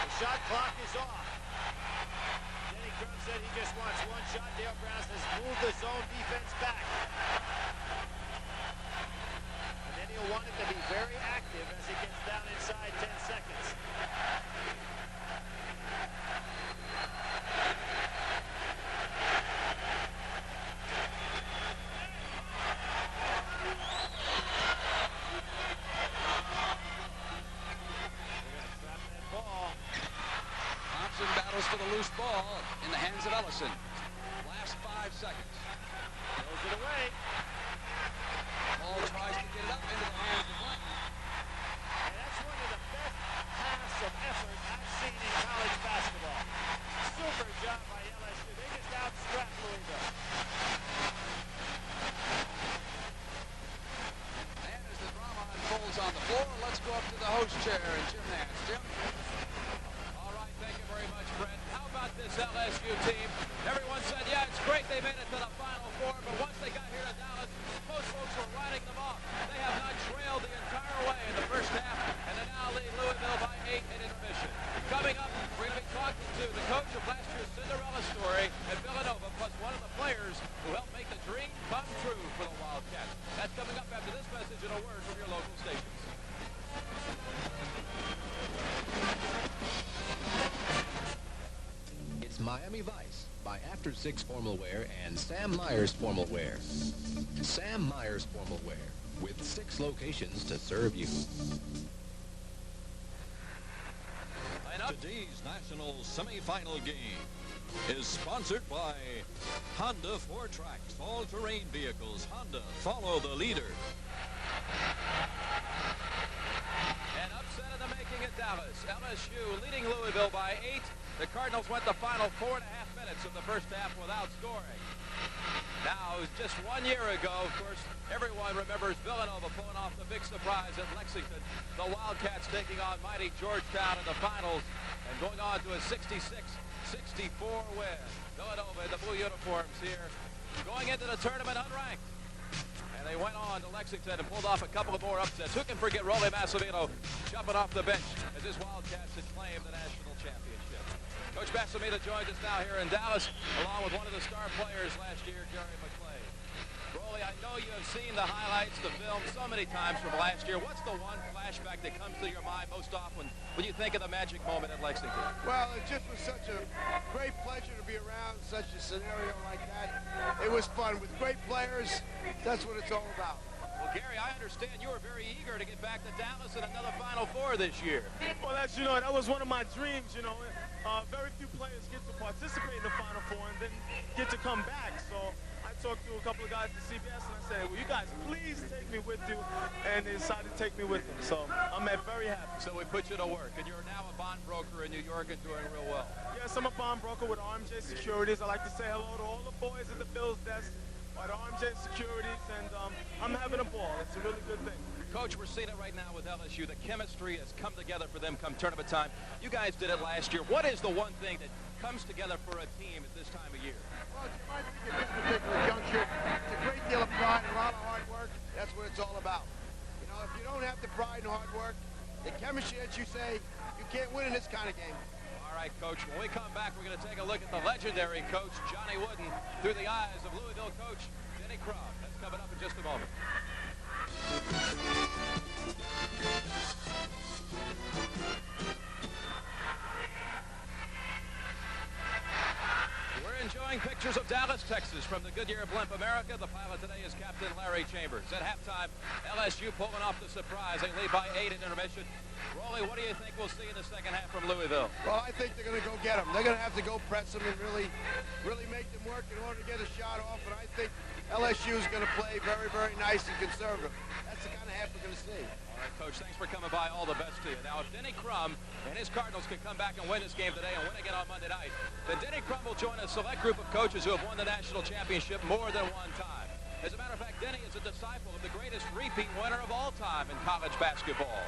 The shot clock is off. Denny Crum said he just wants one shot. Dale Brown says move the zone defense back. And then he'll want it to be very active as it gets down inside 10 seconds. Thompson battles for the loose ball in the hands of Ellison. Last 5 seconds. Throws it away. Ball tries to get it up into the hands of Blanton. And that's one of the best halves of effort I've seen in college basketball. Super job by LSU. They just outstrapped Louisville. And as the drama unfolds on the floor, let's go up to the host chair and Jim Nance. Jim? All right, thank you very much, Brent. How about this LSU team? Everyone said, yeah, it's great they made it to the Final Four, but once they got here to Dallas, most folks were writing them off. They have not trailed the entire way in the first half, and they now lead Louisville by 8 in intermission. Coming up, we're going to be talking to the coach of last year's Cinderella story at Villanova, plus one of the players who helped make the dream come true for the Wildcats. That's coming up after this message and a word from your local stations. It's Miami Vice by After 6 Formal Wear and Sam Myers Formal Wear. Sam Myers Formal Wear, with 6 locations to serve you. Today's national semifinal game is sponsored by Honda 4Tracks, all-terrain vehicles. Honda, follow the leader. And up Dallas. LSU leading Louisville by 8. The Cardinals went the final 4.5 minutes of the first half without scoring. Now, just 1 year ago, of course, everyone remembers Villanova pulling off the big surprise at Lexington. The Wildcats taking on mighty Georgetown in the finals and going on to a 66-64 win. Villanova in the blue uniforms here, going into the tournament unranked. And they went on to Lexington and pulled off a couple of more upsets. Who can forget Rolly Massimino jumping off the bench as his Wildcats had claimed the national championship? Coach Massimino joins us now here in Dallas, along with one of the star players last year, Gary McClay. Rolly, I know you have seen the highlights, the film, so many times from last year. What's the one flashback that comes to your mind most often when you think of the magic moment at Lexington? Well, it just was such a great pleasure to be around such a scenario like that. It was fun with great players. That's what it's all about. Well, Gary, I understand you were very eager to get back to Dallas in another Final Four this year. Well, that was one of my dreams, very few players get to participate in the Final Four and then get to come back. So I talked to a couple of guys at CBS and I said, well, you guys please take me with you. And they decided to take me with them. So I'm very happy. So we put you to work, and you're now a bond broker in New York and doing real well. Yes, I'm a bond broker with RMJ Securities. I like to say hello to all the boys at the Bills desk at RMJ Securities, and I'm having a ball. It's a really good thing. Coach, we're seeing it right now with LSU. The chemistry has come together for them come tournament time. You guys did it last year. What is the one thing that comes together for a team at this time of year? Well, I think at this particular juncture, it's a great deal of pride and a lot of hard work. That's what it's all about. If you don't have the pride and hard work, the chemistry that you say, you can't win in this kind of game. All right, Coach. When we come back, we're going to take a look at the legendary coach, Johnny Wooden, through the eyes of Louisville coach, Denny Crum. That's coming up in just a moment. We're enjoying pictures of Dallas, Texas from the Goodyear Blimp America. The pilot today is Captain Larry Chambers. At halftime, LSU pulling off the surprise. They lead by 8 at intermission. Rolly, what do you think we'll see in the second half from Louisville? Well, I think they're going to go get them. They're going to have to go press them and really make them work in order to get a shot off. And I think LSU is going to play very, very nice and conservative. That's the kind of half we're going to see. All right, Coach, thanks for coming by. All the best to you. Now, if Denny Crum and his Cardinals can come back and win this game today and win again on Monday night, then Denny Crum will join a select group of coaches who have won the national championship more than one time. As a matter of fact, Denny is a disciple of the greatest repeat winner of all time in college basketball.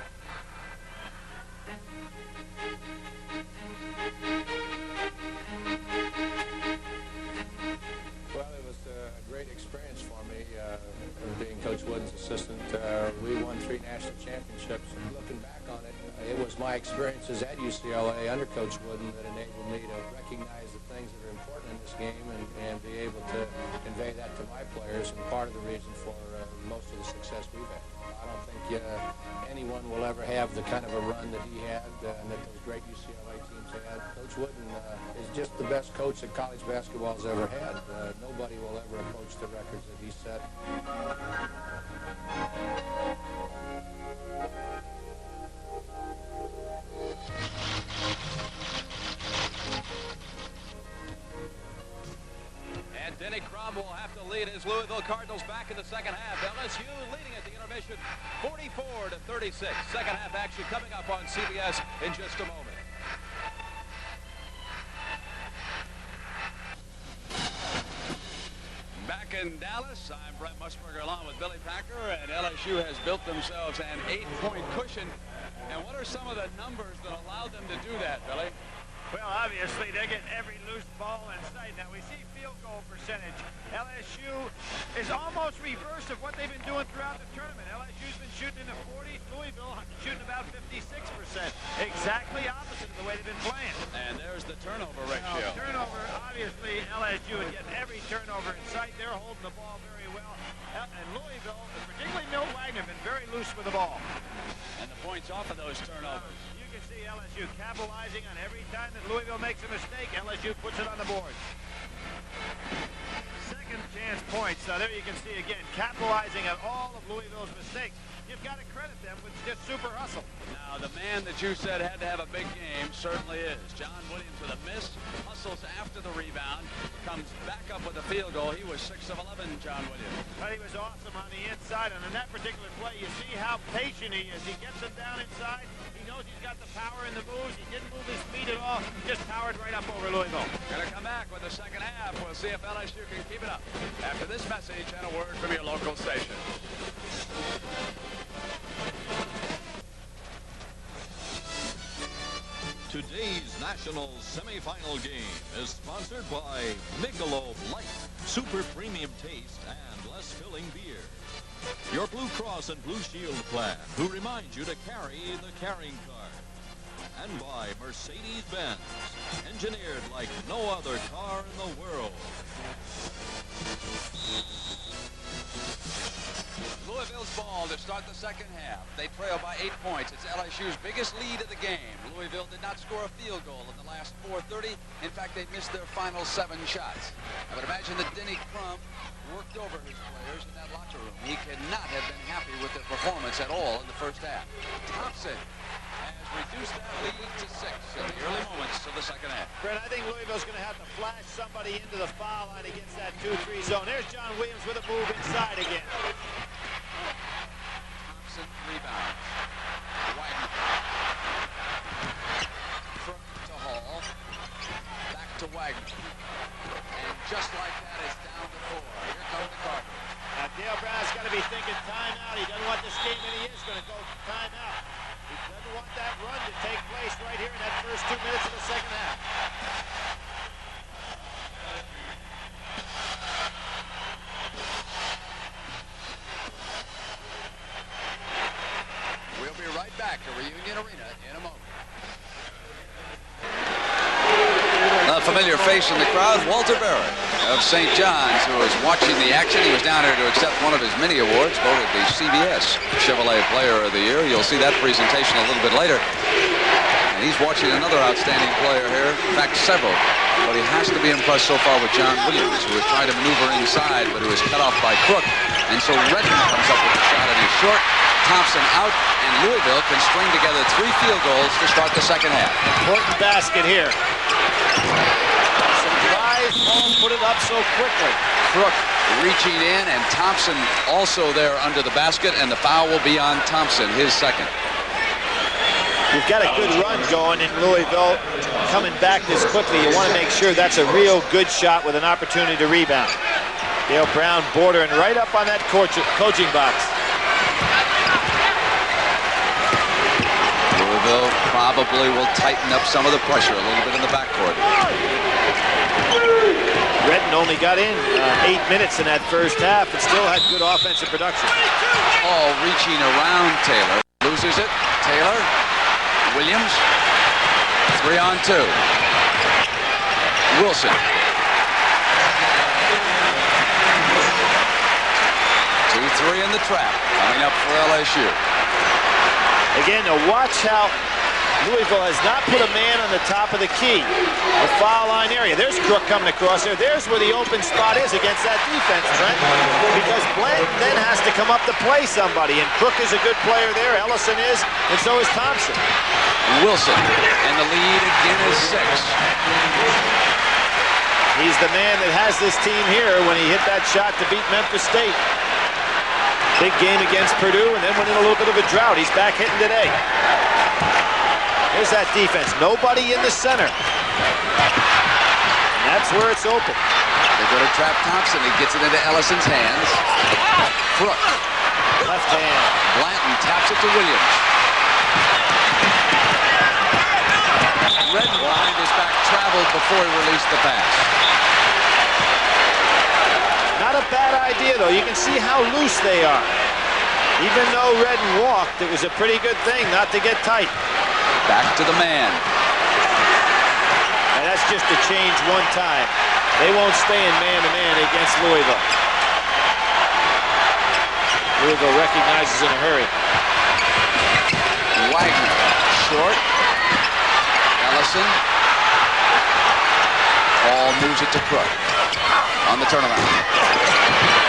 Well, it was a great experience for me being Coach Wooden's assistant. We won 3 national championships. And looking back on it, it was my experiences at UCLA under Coach Wooden that enabled me to recognize the things that are important in this game and be able to convey that to my players, and part of the reason for most of the success we've had. I don't think anyone will ever have the kind of a run that he had and that those great UCLA teams had. Coach Wooden is just the best coach that college basketball has ever had. Nobody will ever approach the records that he set. And Denny Crum will have to lead his Louisville Cardinals back in the second half. LSU leading at the intermission 44-36. Second half action coming up on CBS in just a moment. Back in Dallas, I'm Brent Musburger along with Billy Packer, and LSU has built themselves an 8-point cushion. And what are some of the numbers that allowed them to do that, Billy? Well, obviously, they get every loose ball in sight. Now, we see field goal percentage. LSU is almost reverse of what they've been doing throughout the tournament. LSU's been shooting in the 40s. Louisville shooting about 56%. Exactly opposite of the way they've been playing. And there's the turnover ratio. Turnover, obviously, LSU would get every turnover in sight. They're holding the ball very well. And Louisville, particularly Milt Wagner, been very loose with the ball. And the points off of those turnovers. You can see LSU capitalizing on every time that Louisville makes a mistake. LSU puts it on the board. Second chance points. There you can see again, capitalizing on all of Louisville's mistakes. you've got to credit them with just super hustle. Now, the man that you said had to have a big game certainly is. John Williams with a miss, hustles after the rebound, comes back up with a field goal. He was 6 of 11, John Williams. But he was awesome on the inside, and in that particular play, you see how patient he is. He gets them down inside. He knows he's got the power in the moves. He didn't move his feet at all. Just powered right up over Louisville. Going to come back with the second half. We'll see if LSU can keep it up. After this message and a word from your local station. Today's national semifinal game is sponsored by Michelob Light, super premium taste and less filling beer. Your Blue Cross and Blue Shield plan, who reminds you to carry the carrying card. And by Mercedes-Benz, engineered like no other car in the world. Louisville's ball to start the second half. They trail by 8 points. It's LSU's biggest lead of the game. Louisville did not score a field goal in the last 4:30. In fact, they missed their final 7 shots. I would imagine that Denny Crump worked over his players in that locker room. He could not have been happy with their performance at all in the first half. Thompson has reduced that lead to 6 in the early moments of the second half. Brent, I think Louisville's going to have to flash somebody into the foul line against that 2-3 zone. There's John Williams with a move inside again. Thompson rebounds. Wagner. Crook to Hall. Back to Wagner. And just like that, it's down to 4. Here comes the Cardinals. Now, Dale Brown's got to be thinking timeout. He doesn't want this game, and he is going to go timeout. He doesn't want that run to take place right here in that first 2 minutes of the second half. We'll be right back to Reunion Arena in a moment. A familiar face in the crowd, Walter Barrett of St. John's, who was watching the action. He was down here to accept one of his many awards, voted the CBS Chevrolet Player of the Year. You'll see that presentation a little bit later. And he's watching another outstanding player here, in fact, several. But he has to be impressed so far with John Williams, who was trying to maneuver inside, but who was cut off by Crook. And so Redden comes up with a shot, and he's short. Thompson out, and Louisville can string together 3 field goals to start the second half. Important basket here. Surprise, Hall put it up so quickly. Crook reaching in, and Thompson also there under the basket, and the foul will be on Thompson, his second. You've got a good run going in Louisville. Coming back this quickly, you want to make sure that's a real good shot with an opportunity to rebound. Dale Brown bordering right up on that coaching box. Louisville probably will tighten up some of the pressure a little bit in the backcourt. Redden only got in 8 minutes in that first half and still had good offensive production. All reaching around Taylor. Loses it. Taylor. Williams. 3-on-2. Wilson. 2-3 in the trap. Coming up for LSU. Again, now watch how Louisville has not put a man on the top of the key. The foul line area. There's Crook coming across there. There's where the open spot is against that defense, Trent. Because Blanton then has to come up to play somebody. And Crook is a good player there. Ellison is, and so is Thompson. Wilson. And the lead again is 6. He's the man that has this team here when he hit that shot to beat Memphis State. Big game against Purdue, and then went in a little bit of a drought. He's back hitting today. Here's that defense. Nobody in the center. And that's where it's open. They go to trap Thompson. He gets it into Ellison's hands. Crook. Left hand. Blanton taps it to Williams. Redden behind his back traveled before he released the pass. Not a bad idea, though. You can see how loose they are. Even though Redden walked, it was a pretty good thing not to get tight. Back to the man. And that's just a change one time. They won't stay in man-to-man against Louisville. Louisville recognizes in a hurry. Wagner. Short. Ellison. Ball moves it to Crook. On the turnaround.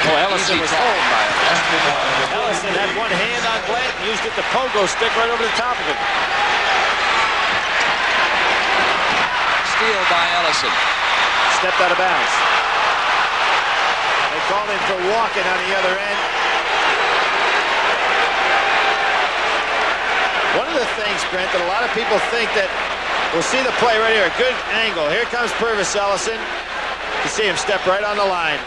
Oh, Ellison was home. by Ellison. Ellison had one hand on Blanton, used it to pogo stick right over the top of him. Steal by Ellison. Stepped out of bounds. They called him for walking on the other end. One of the things, Brent, that a lot of people think that we'll see the play right here, a good angle. Here comes Purvis Ellison. You see him step right on the line.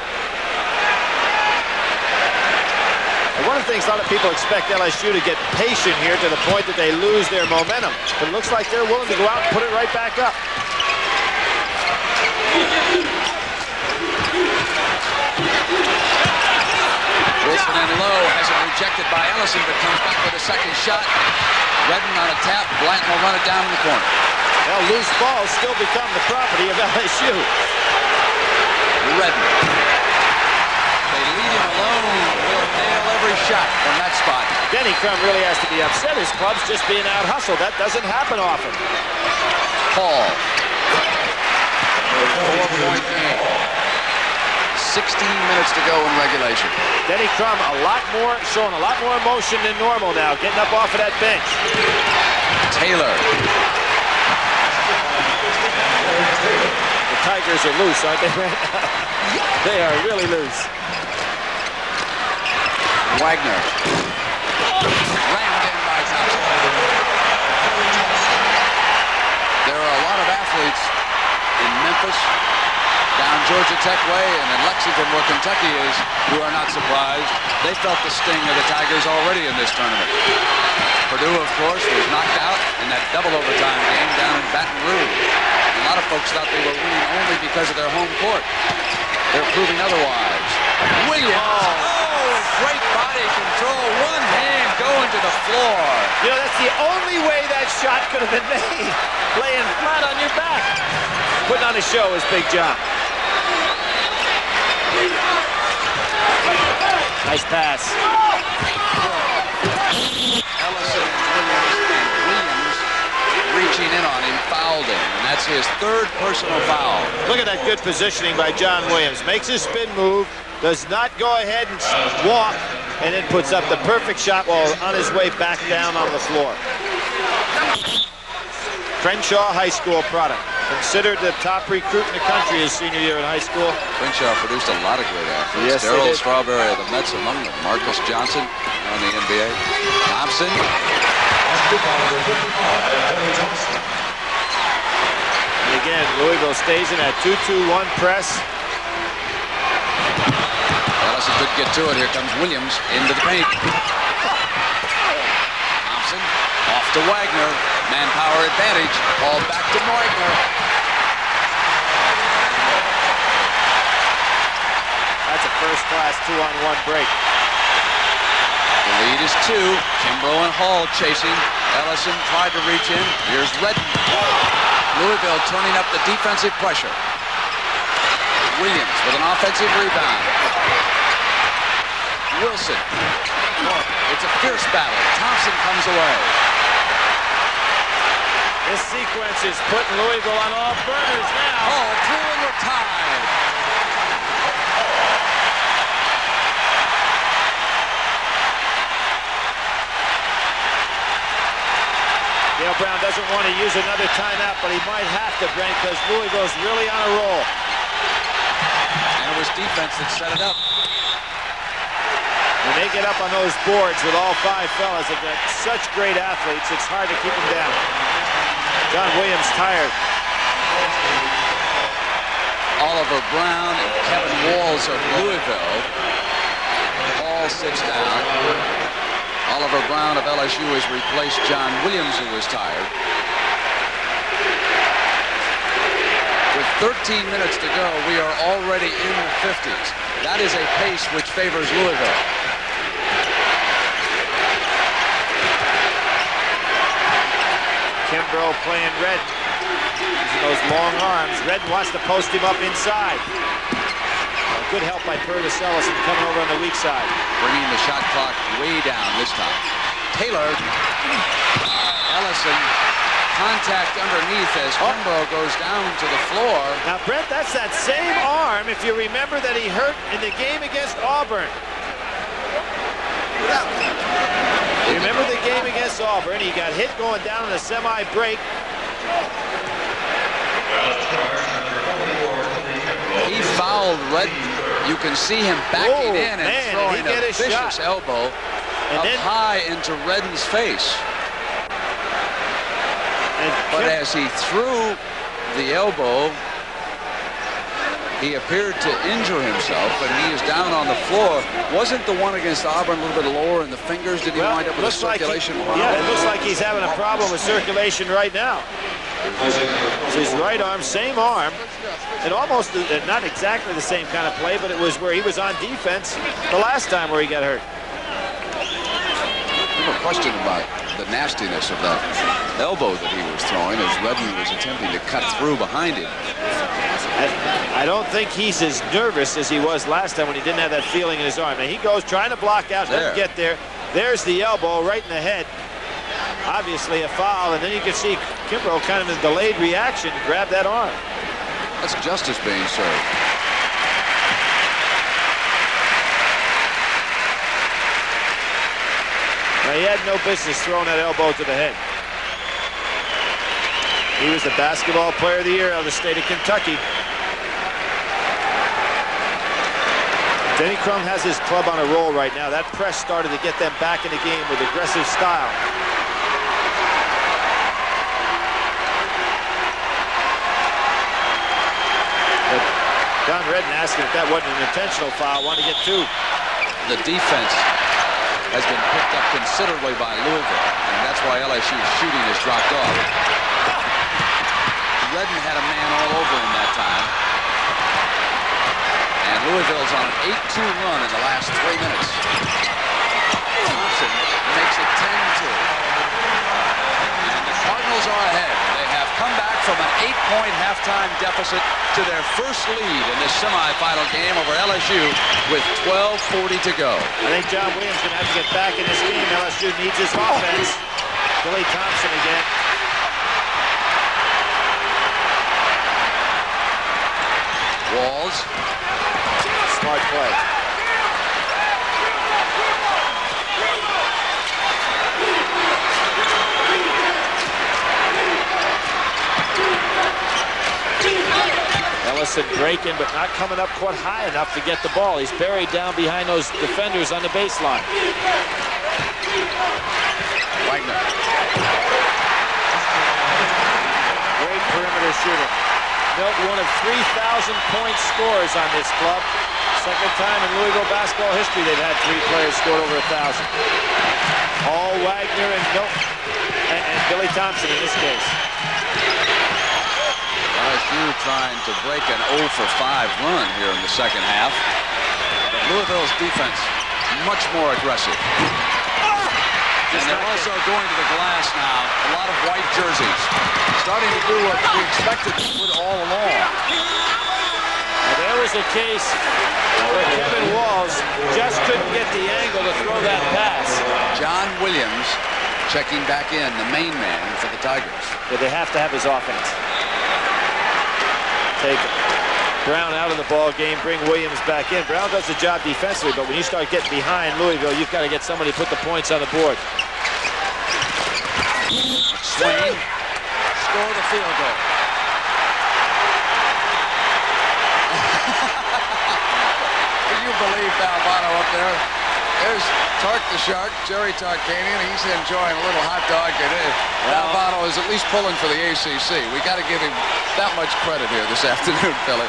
And one of the things a lot of people expect LSU to get patient here to the point that they lose their momentum. But it looks like they're willing to go out and put it right back up. Wilson and low has it rejected by Ellison, but comes back with a second shot. Redden on a tap. Blanton will run it down in the corner. Well, loose balls still become the property of LSU. Redden. They leave him alone. He'll nail every shot from that spot. Denny Crum really has to be upset. His club's just being out-hustled. That doesn't happen often. Paul. 4-point game. 16 minutes to go in regulation. Denny Crum showing a lot more emotion than normal now, getting up off of that bench. Taylor. The Tigers are loose, aren't they, Brent? They are really loose. Wagner. Rammed in by Thompson. There are a lot of athletes in Memphis, down Georgia Tech way, and in Lexington, where Kentucky is, who are not surprised. They felt the sting of the Tigers already in this tournament. Purdue, of course, was knocked out in that double overtime game down in Baton Rouge. A lot of folks thought they were winning only because of their home court. They're proving otherwise. Williams. Oh, great body control. One hand going to the floor. You know, that's the only way that shot could have been made. Laying flat on your back. Putting on a show is Big John. Nice pass. Ellison and Williams reaching in on him, fouled him, and that's his third personal foul. Look at that good positioning by John Williams. Makes his spin move, does not go ahead and walk, and then puts up the perfect shot while on his way back down on the floor. Crenshaw High School product. Considered the top recruit in the country his senior year in high school. Crenshaw produced a lot of great athletes. Yes, Darryl Strawberry of the Mets among them. Marcus Johnson on the NBA. Thompson. And again, Louisville stays in that 2-2-1 press. Ellison could get to it. Here comes Williams into the paint. Thompson off to Wagner. Manpower advantage. Ball back to Wagner. That's a first-class 2-on-1 break. The lead is 2. Kimbrough and Hall chasing. Ellison tried to reach in. Here's Redden. Louisville turning up the defensive pressure. Williams with an offensive rebound. Wilson. It's a fierce battle. Thompson comes away. This sequence is putting Louisville on all burners now. Oh, through and we're tied. Dale Brown doesn't want to use another timeout, but he might have to, Brent, because Louisville's really on a roll. And it was defense that set it up. When they get up on those boards with all 5 fellas, they've got such great athletes, it's hard to keep them down. John Williams tired. Oliver Brown and Kevin Walls of Louisville. All sits down. Oliver Brown of LSU has replaced John Williams, who was tired. With 13 minutes to go, we are already in the 50s. That is a pace which favors Louisville. Kimbrough playing Red. Using those long arms. Red wants to post him up inside. Good help by Purvis Ellison coming over on the weak side. Bringing the shot clock way down this time. Taylor. Ellison contact underneath as Kimbrough goes down to the floor. Now, Brent, that's that same arm, if you remember, that he hurt in the game against Auburn. Remember the game against Auburn? He got hit going down in a semi-break. He fouled Redden. You can see him backing in and throwing a vicious elbow up high into Redden's face. But as he threw the elbow, he appeared to injure himself, but he is down on the floor. Wasn't the one against Auburn a little bit lower in the fingers? Did he wind up with a circulation problem? Yeah, it looks like he's having a problem with circulation right now. It's his right arm, same arm. And almost, not exactly the same kind of play, but it was where he was on defense the last time where he got hurt. No question about the nastiness of that elbow that he was throwing as Redden was attempting to cut through behind him. I don't think he's as nervous as he was last time when he didn't have that feeling in his arm. And he goes trying to block out, doesn't get there. There's the elbow right in the head. Obviously a foul, and then you can see Kimbrough kind of in a delayed reaction grab that arm. That's justice being served. Now, he had no business throwing that elbow to the head. He was the basketball player of the year out of the state of Kentucky. Denny Crum has his club on a roll right now. That press started to get them back in the game with aggressive style. But Don Redden asking if that wasn't an intentional foul. Wanted to get two. The defense has been picked up considerably by Louisville, and that's why LSU's shooting has dropped off. Redden had a man all over him that time. And Louisville's on an 8-2 run in the last 3 minutes. Thompson makes it 10-2. And the Cardinals are ahead. They have come back from an 8-point halftime deficit to their first lead in this semifinal game over LSU with 12:40 to go. I think John Williams is going to have to get back in this game. LSU needs his offense. Billy Thompson again. Walls. Smart play. Ellison breaking, but not coming up quite high enough to get the ball. He's buried down behind those defenders on the baseline. Wagner. Great perimeter shooter. Milton, one of 3,000-point scorers on this club. Second time in Louisville basketball history they've had 3 players scored over 1,000. All Wagner and Milton and Billy Thompson in this case. LSU trying to break an 0-for-5 run here in the second half. But Louisville's defense much more aggressive. And they're also going to the glass now. A lot of white jerseys. Starting to do what we expected to do all along. Well, there was a case where Kevin Walls just couldn't get the angle to throw that pass. John Williams checking back in, the main man for the Tigers. But they have to have his offense. Take Brown out of the ball game, bring Williams back in. Brown does the job defensively, but when you start getting behind Louisville, you've got to get somebody to put the points on the board. Swain, score the field goal. Can you believe Valvano up there? There's Tark the Shark, Jerry Tarkanian. He's enjoying a little hot dog today. Valvano is at least pulling for the ACC. We got to give him that much credit here this afternoon, Philly.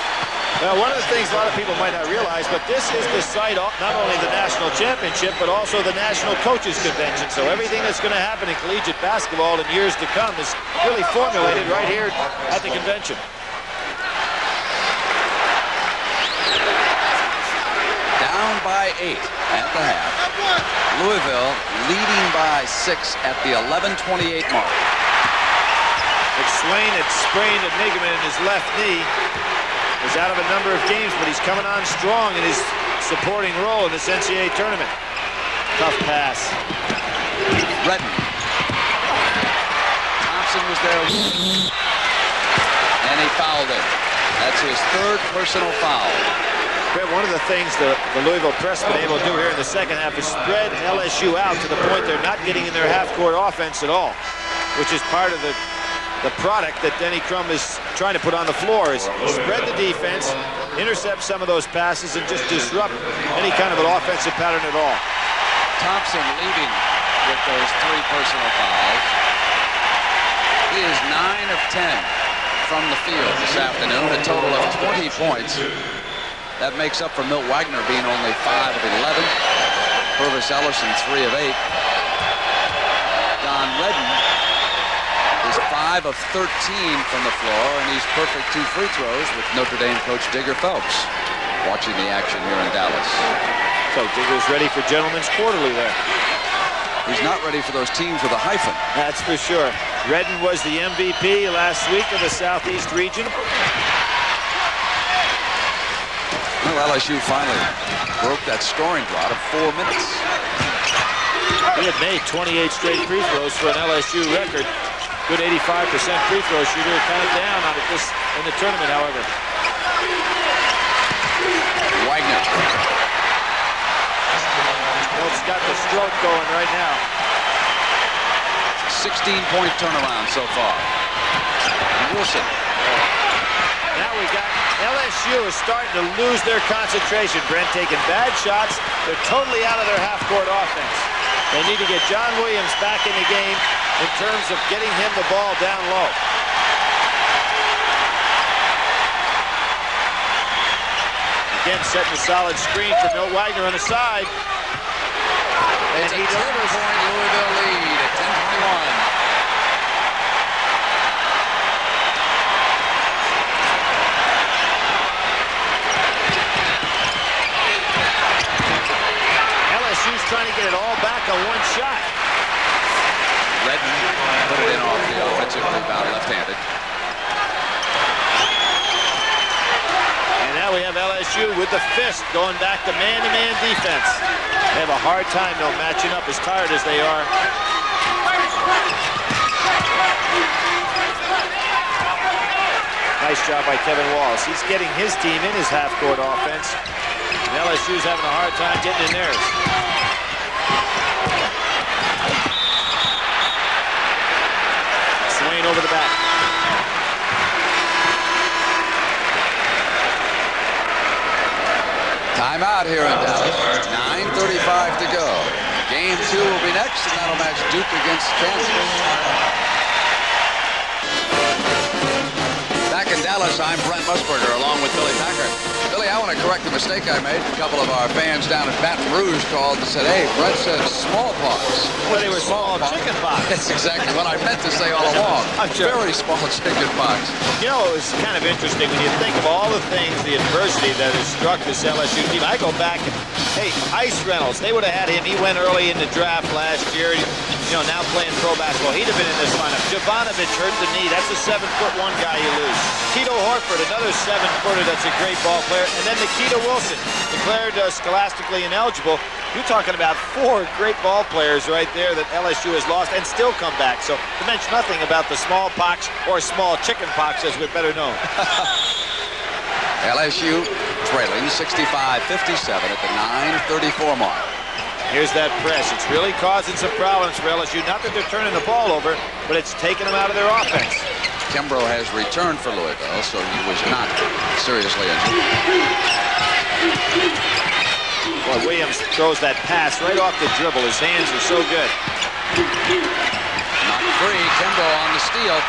Well, one of the things a lot of people might not realize, but this is the site of not only the national championship, but also the National Coaches Convention. So everything that's going to happen in collegiate basketball in years to come is really formulated right here at the convention. Down by 8 at the half. Louisville leading by 6 at the 11:28 mark. But Swain had sprained a ligament in his left knee. He's out of a number of games, but he's coming on strong in his supporting role in this NCAA tournament. Tough pass. Redden. Thompson was there. And he fouled him. That's his third personal foul. Brett, one of the things the Louisville press has been able to do here in the second half is spread LSU out to the point they're not getting in their half-court offense at all, which is part of the product that Denny Crum is trying to put on the floor, is spread the defense, intercept some of those passes, and just disrupt any kind of an offensive pattern at all. Thompson leading with those 3 personal fouls. He is 9 of 10 from the field this afternoon, a total of 20 points. That makes up for Milt Wagner being only 5 of 11. Purvis Ellerson 3 of 8. Don Redden is 5 of 13 from the floor, and he's perfect 2 free throws with Notre Dame coach Digger Phelps watching the action here in Dallas. So Digger's ready for Gentlemen's Quarterly there. He's not ready for those teams with a hyphen. That's for sure. Redden was the MVP last week of the Southeast region. Well, LSU finally broke that scoring drought of 4 minutes. He had made 28 straight free throws for an LSU record. Good 85% free throw shooter. Kind of down on it in the tournament, however. Wagner. Milt's got the stroke going right now. 16-point turnaround so far. Wilson. Now we got LSU is starting to lose their concentration, Brent, taking bad shots. They're totally out of their half-court offense. They need to get John Williams back in the game in terms of getting him the ball down low. Again, setting a solid screen for Milt Wagner on the side. And it's he a 10-point Louisville lead at 10-21. LSU's trying to get it all back on one shot. Redden put it in off the offensive rebound, left-handed. And now we have LSU with the fist going back to man-to-man defense. They have a hard time, though, matching up as tired as they are. Nice job by Kevin Wallace. He's getting his team in his half-court offense. And LSU's having a hard time getting in theirs. Swain over the back. Timeout here in Dallas. 9:35 to go. Game 2 will be next, and that'll match Duke against Kansas. Back in Dallas, I'm Brent Musburger along with Billy Packer. Billy, I want to correct the mistake I made. A couple of our fans down at Baton Rouge called and said, hey, Brent said smallpox. Well, they were small chicken pox. That's exactly what I meant to say all along. Very small chicken pox. You know, it was kind of interesting when you think of all the things, the adversity that has struck this LSU team. I go back and, hey, Ice Reynolds, they would have had him. He went early in the draft last year. You know, now playing pro basketball. He'd have been in this lineup. Jovanovic hurt the knee. That's a 7'1" guy you lose. Tito Horford, another 7-footer that's a great ball player. And then Nikita Wilson, declared scholastically ineligible. You're talking about 4 great ball players right there that LSU has lost and still come back. So to mention nothing about the smallpox or small chicken pox, as we're better known. LSU trailing 65-57 at the 9:34 mark. Here's that press. It's really causing some problems for LSU. Not that they're turning the ball over, but it's taking them out of their offense. Kimbrough has returned for Louisville, so he was not seriously injured. Boy, Williams throws that pass right off the dribble. His hands are so good. Not free. Kimbrough on the steal.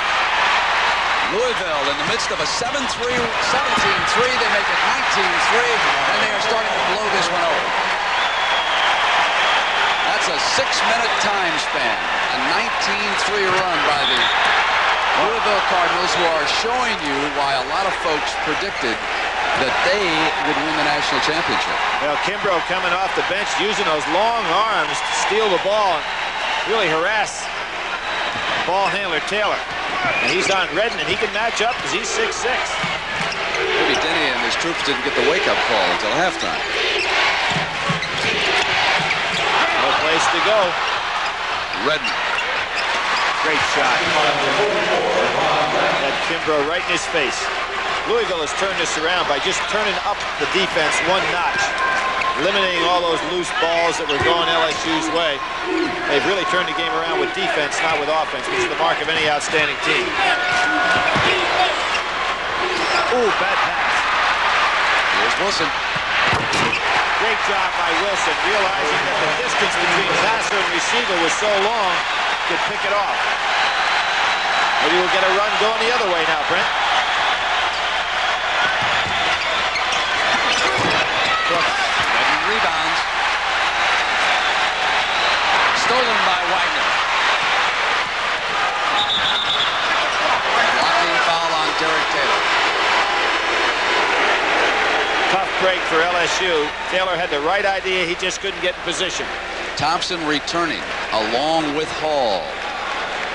Louisville in the midst of a 17-3. They make it 19-3, and they are starting to blow this one over. That's a 6-minute time span. A 19-3 run by the Louisville Cardinals, who are showing you why a lot of folks predicted that they would win the national championship. Well, Kimbrough coming off the bench, using those long arms to steal the ball and really harass ball handler Taylor. And he's on Redden, and he can match up because he's 6'6". Maybe Denny and his troops didn't get the wake-up call until halftime. No place to go. Redden. Great shot. That Kimbrough right in his face. Louisville has turned this around by just turning up the defense one notch, eliminating all those loose balls that were going LSU's way. They've really turned the game around with defense, not with offense, which is the mark of any outstanding team. Ooh, bad pass. Here's Wilson. Great job by Wilson, realizing that the distance between passer and receiver was so long, he could pick it off. Maybe we'll get a run going the other way now, Brent. Redden rebounds. Stolen by Wagner. Blocking foul on Derek Taylor. Tough break for LSU. Taylor had the right idea, he just couldn't get in position. Thompson returning along with Hall.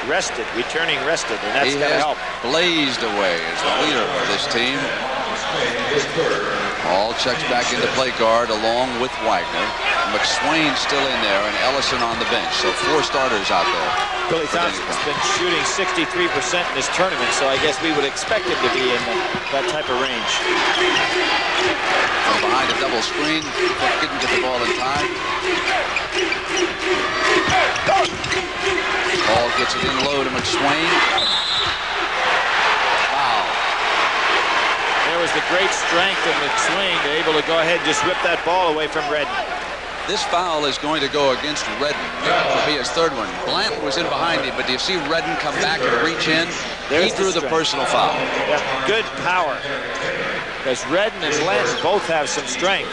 Rested, returning rested, and that's going to help. Blazed away as the leader of this team. Hall checks back into play guard along with Wagner. McSwain still in there and Ellison on the bench. So 4 starters out there. Billy Thompson's been shooting 63% in this tournament, so I guess we would expect him to be in that type of range. From behind a double screen, Cook didn't get the ball in time. Hall gets it in low to McSwain. Foul. There was the great strength of McSwain to able to go ahead and just rip that ball away from Redden. This foul is going to go against Redden. It will be his 3rd one. Blanton was in behind him, but do you see Redden come back and reach in? He threw the personal foul. Yeah, good power. Because Redden and Blanton both have some strength.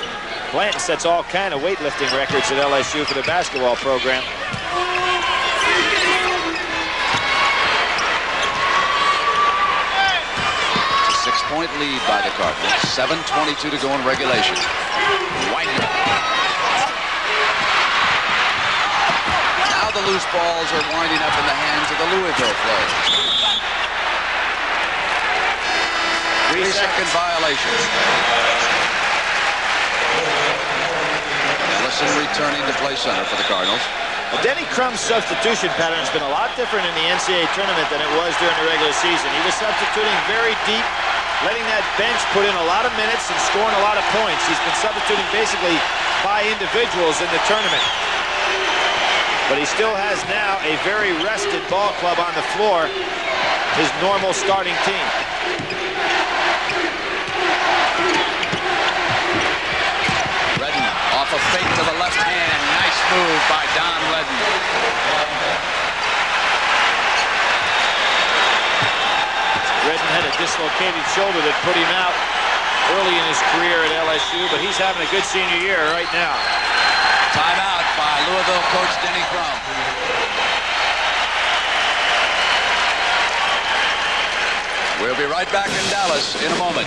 Blanton sets all kind of weightlifting records at LSU for the basketball program. It's a 6-point lead by the Cardinals. 7:22 to go in regulation. Wagner. Now the loose balls are winding up in the hands of the Louisville players. 3-second violation. Ellison returning to play center for the Cardinals. Denny Crum's substitution pattern has been a lot different in the NCAA tournament than it was during the regular season. He was substituting very deep, letting that bench put in a lot of minutes and scoring a lot of points. He's been substituting basically by individuals in the tournament. But he still has now a very rested ball club on the floor, his normal starting team. Redden off a fake to the left hand. Nice move by Don Redden. Redden had a dislocated shoulder that put him out early in his career at LSU, but he's having a good senior year right now. Timeout by Louisville coach Denny Crum. We'll be right back in Dallas in a moment.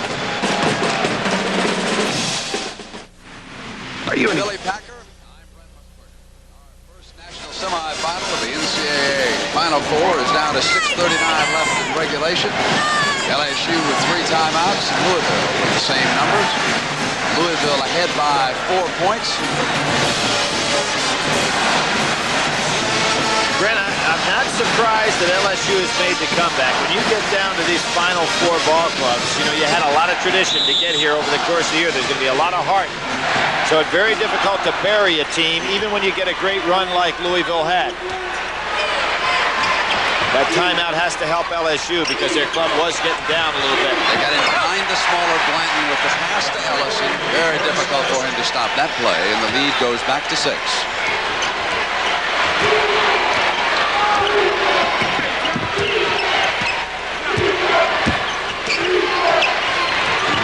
Are you Billy Packer? I'm Brent Musburger. Our first national semifinal of the NCAA Final Four is down to 6:39 left in regulation. LSU with 3 timeouts. Louisville with the same numbers. Louisville ahead by 4 points. Brent, I'm not surprised that LSU has made the comeback. When you get down to these Final Four ball clubs, you know, you had a lot of tradition to get here over the course of the year. There's going to be a lot of heart. So it's very difficult to bury a team, even when you get a great run like Louisville had. That timeout has to help LSU because their club was getting down a little bit. They got in behind the smaller Blanton with the pass to Ellison. Very difficult for him to stop that play, and the lead goes back to 6.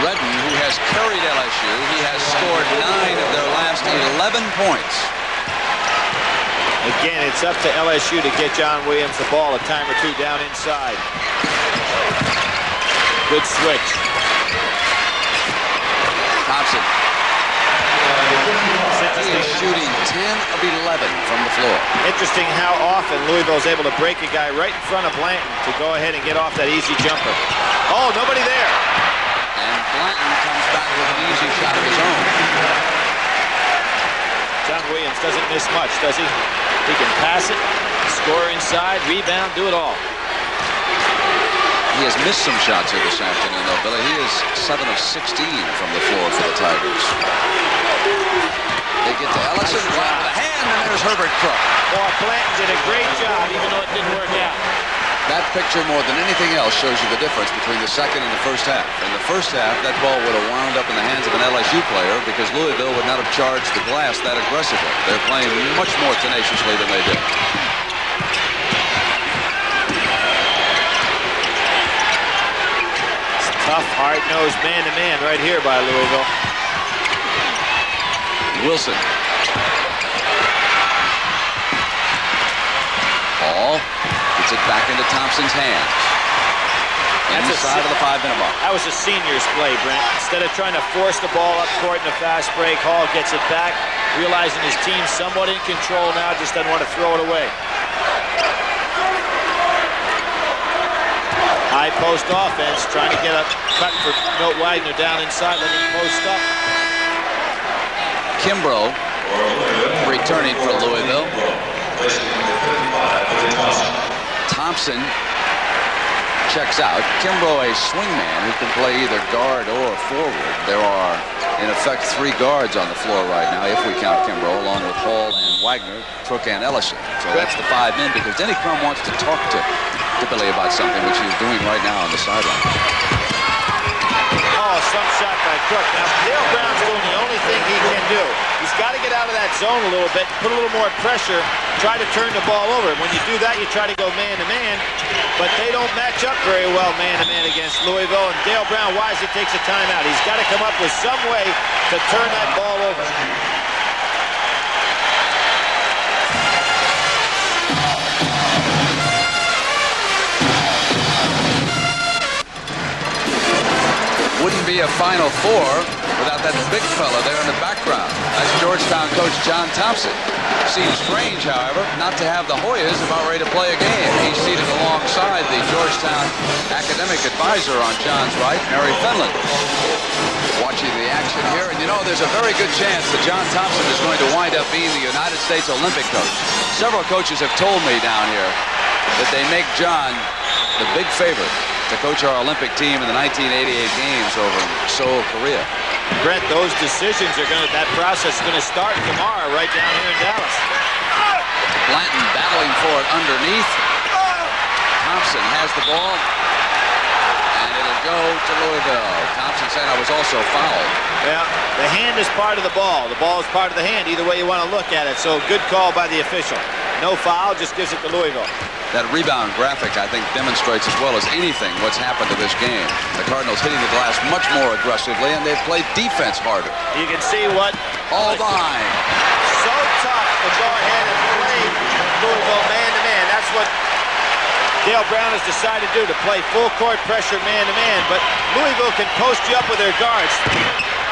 Redden, who has carried LSU, he has scored 9 of their last 11 points. Again, it's up to LSU to get John Williams the ball a time or 2 down inside. Good switch. Thompson. He is shooting 10 of 11 from the floor. Interesting how often Louisville is able to break a guy right in front of Blanton to go ahead and get off that easy jumper. Oh, nobody there. And Blanton comes back with an easy shot of his own. John Williams doesn't miss much, does he? He can pass it, score inside, rebound, do it all. He has missed some shots here this afternoon, though, Billy. He is 7 of 16 from the floor for the Tigers. They get to Ellison, right with a hand, and there's Herbert Crook. Boy, Blanton did a great job, even though it didn't work out. That picture, more than anything else, shows you the difference between the second and the first half. In the first half, that ball would have wound up in the hands of an LSU player because Louisville would not have charged the glass that aggressively. They're playing much more tenaciously than they did. Tough, hard-nosed man-to-man right here by Louisville. Wilson. Ball gets it back into Thompson's hands. Inside of the 5-minute mark. That was a senior's play, Brent. Instead of trying to force the ball up court in a fast break, Hall gets it back, realizing his team's somewhat in control now, just doesn't want to throw it away. High post offense, trying to get a cut for Milt Wagner down inside, let him post up. Kimbrough returning for Louisville. Thompson checks out. Kimbrough, a swingman who can play either guard or forward. There are, in effect, 3 guards on the floor right now, if we count Kimbrough, along with Hall and Wagner, Crook and Ellison. So that's the 5 men, because Denny Crum wants to talk to Billy about something, which he's doing right now on the sideline. Oh, some shot by Crook. Now, Dale Brown's doing the only thing he can do. He's got to get out of that zone a little bit, put a little more pressure, try to turn the ball over. When you do that, you try to go man-to-man, but they don't match up very well man-to-man against Louisville, and Dale Brown wisely takes a timeout. He's got to come up with some way to turn that ball over. Wouldn't be a Final Four without that big fella there in the background. That's Georgetown coach John Thompson. Seems strange, however, not to have the Hoyas about ready to play a game. He's seated alongside the Georgetown academic advisor on John's right, Mary Finland. Watching the action here, and you know there's a very good chance that John Thompson is going to wind up being the United States Olympic coach. Several coaches have told me down here that they make John the big favorite to coach our Olympic team in the 1988 games over in Seoul, Korea. Brent, those decisions are that process is going to start tomorrow right down here in Dallas. Blanton battling for it underneath. Thompson has the ball, and it'll go to Louisville. Thompson said I was also fouled. Yeah, the hand is part of the ball. The ball is part of the hand, either way you want to look at it. So good call by the official. No foul, just gives it to Louisville. That rebound graphic, I think, demonstrates as well as anything what's happened to this game. The Cardinals hitting the glass much more aggressively, and they've played defense harder. You can see what... All behind. So tough to go ahead and play Louisville man-to-man. That's what Dale Brown has decided to do, to play full-court pressure man-to-man. But Louisville can post you up with their guards.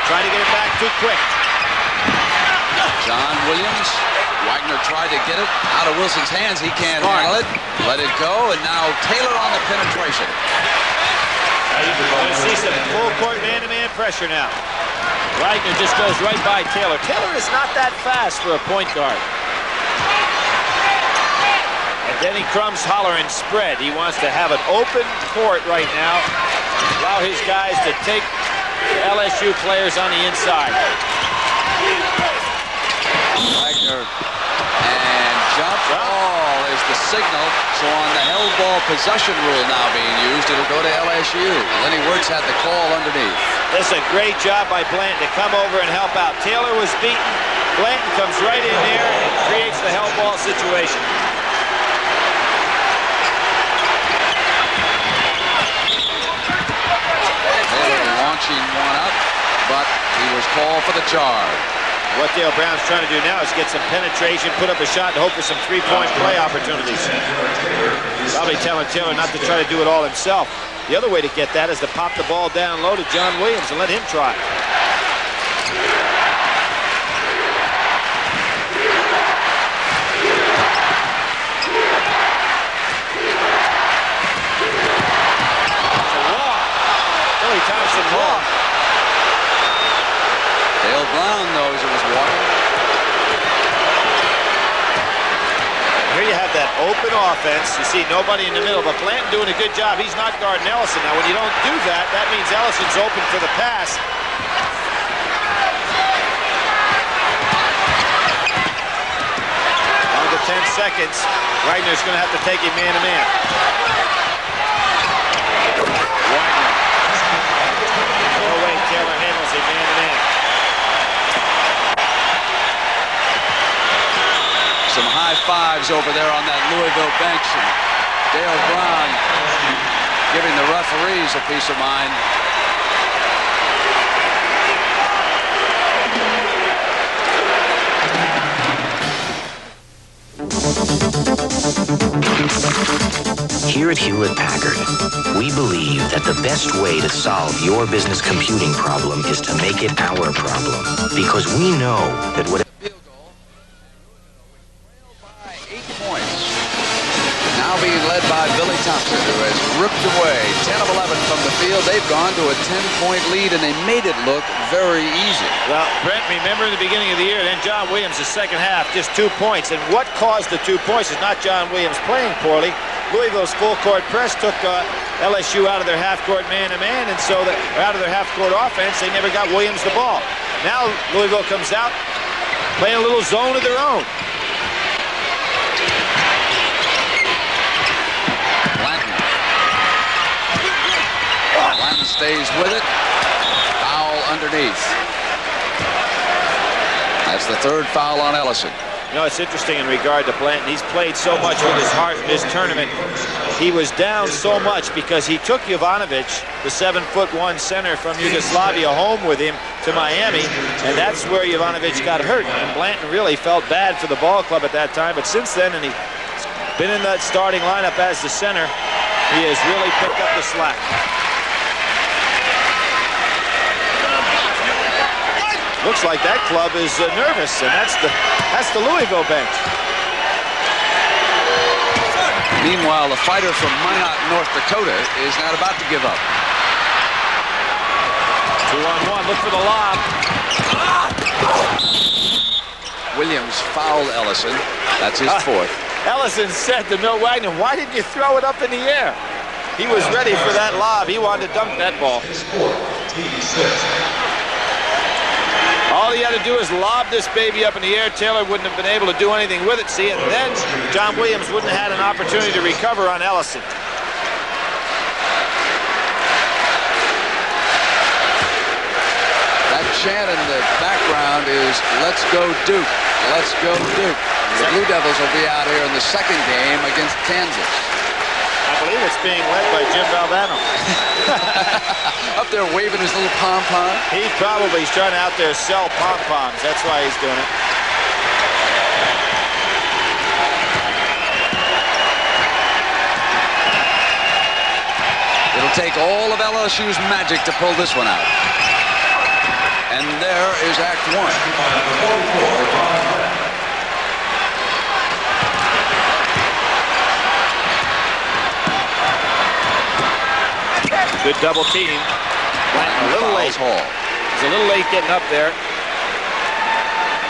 Try to get it back too quick. John Williams. Wagner tried to get it out of Wilson's hands. He can't handle it. Let it go, and now Taylor on the penetration. You're going to see some full-court man-to-man pressure now. Wagner just goes right by Taylor. Taylor is not that fast for a point guard. And Denny Crum's hollering spread. He wants to have an open court right now. Allow his guys to take the LSU players on the inside. Wagner and jump ball is the signal. So on the held ball possession rule now being used, it'll go to LSU. Lenny Wirtz had the call underneath. This is a great job by Blanton to come over and help out. Taylor was beaten. Blanton comes right in there and creates the held ball situation. Taylor launching one up, but he was called for the charge. What Dale Brown's trying to do now is get some penetration, put up a shot, and hope for some three-point play opportunities. Probably telling Taylor not to try to do it all himself. The other way to get that is to pop the ball down low to John Williams and let him try. Billy Thompson long. Dale Brown knows it was water. there you have that open offense. You see nobody in the middle, but Blanton doing a good job. He's not guarding Ellison. Now, when you don't do that, that means Ellison's open for the pass. Down to 10 seconds. Wagner's going to have to take him man-to-man. Wagner. No way Taylor handles him man-to-man. Some high fives over there on that Louisville bench. And Dale Brown giving the referees a piece of mind. Here at Hewlett-Packard, we believe that the best way to solve your business computing problem is to make it our problem. Because we know that whatever... Field goal. By 8 points. Now being led by Billy Thompson, who has ripped away 10 of 11 from the field. They've gone to a 10-point lead, and they made it look very easy. Well, Brent, remember in the beginning of the year, then John Williams, the second half, just 2 points. And what caused the 2 points is not John Williams playing poorly. Louisville's full-court press took LSU out of their half-court man-to-man, and so out of their half-court offense, they never got Williams the ball. Now Louisville comes out, playing a little zone of their own. Blanton stays with it. Foul underneath. That's the 3rd foul on Ellison. You know, it's interesting in regard to Blanton. He's played so much with his heart in this tournament. He was down so much because he took Jovanovic, the 7'1" center from Yugoslavia, home with him to Miami, and that's where Jovanovic got hurt. And Blanton really felt bad for the ball club at that time, but since then, and he's been in that starting lineup as the center, he has really picked up the slack. Looks like that club is nervous, and that's the Louisville bench. Meanwhile, the fighter from Minot, North Dakota, is not about to give up. 2-on-1, look for the lob. Williams fouled Ellison. That's his 4th. Ellison said to Milt Wagner, "Why didn't you throw it up in the air?" He was ready for that lob. He wanted to dunk that ball. All he had to do is lob this baby up in the air. Taylor wouldn't have been able to do anything with it. See, and then John Williams wouldn't have had an opportunity to recover on Ellison. That chant in the background is, "Let's go Duke, let's go Duke." The Blue Devils will be out here in the 2nd game against Kansas. I believe it's being led by Jim Valvano. Up there waving his little pom-pom. He's trying to out there sell pom-poms. That's why he's doing it. It'll take all of LSU's magic to pull this one out. And there is Act 1. Good double team. Blanton a little late. He's a little late getting up there.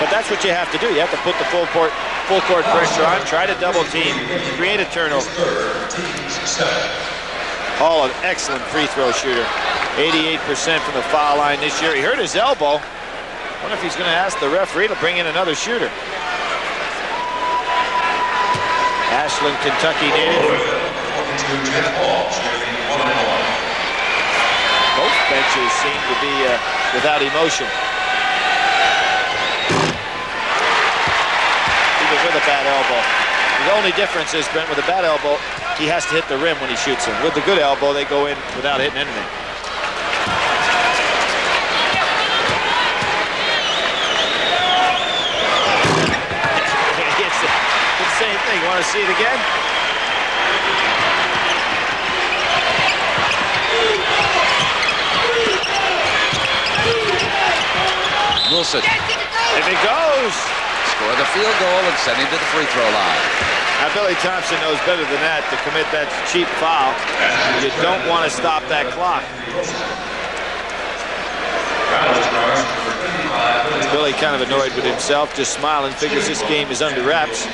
But that's what you have to do. You have to put the full court pressure on, try to double team, create a turnover. Hall, an excellent free throw shooter. 88% from the foul line this year. He hurt his elbow. I wonder if he's going to ask the referee to bring in another shooter. Ashland, Kentucky native. Both benches seem to be without emotion. Even with a bad elbow. The only difference is, Brent, with a bad elbow, he has to hit the rim when he shoots him. With the good elbow, they go in without hitting anything. It's the same thing. You want to see it again? Wilson. If it goes. Score the field goal and send him to the free throw line. Now, Billy Thompson knows better than that to commit that cheap foul. You don't want to stop that clock. Billy kind of annoyed with himself, just smiling, figures this game is under wraps.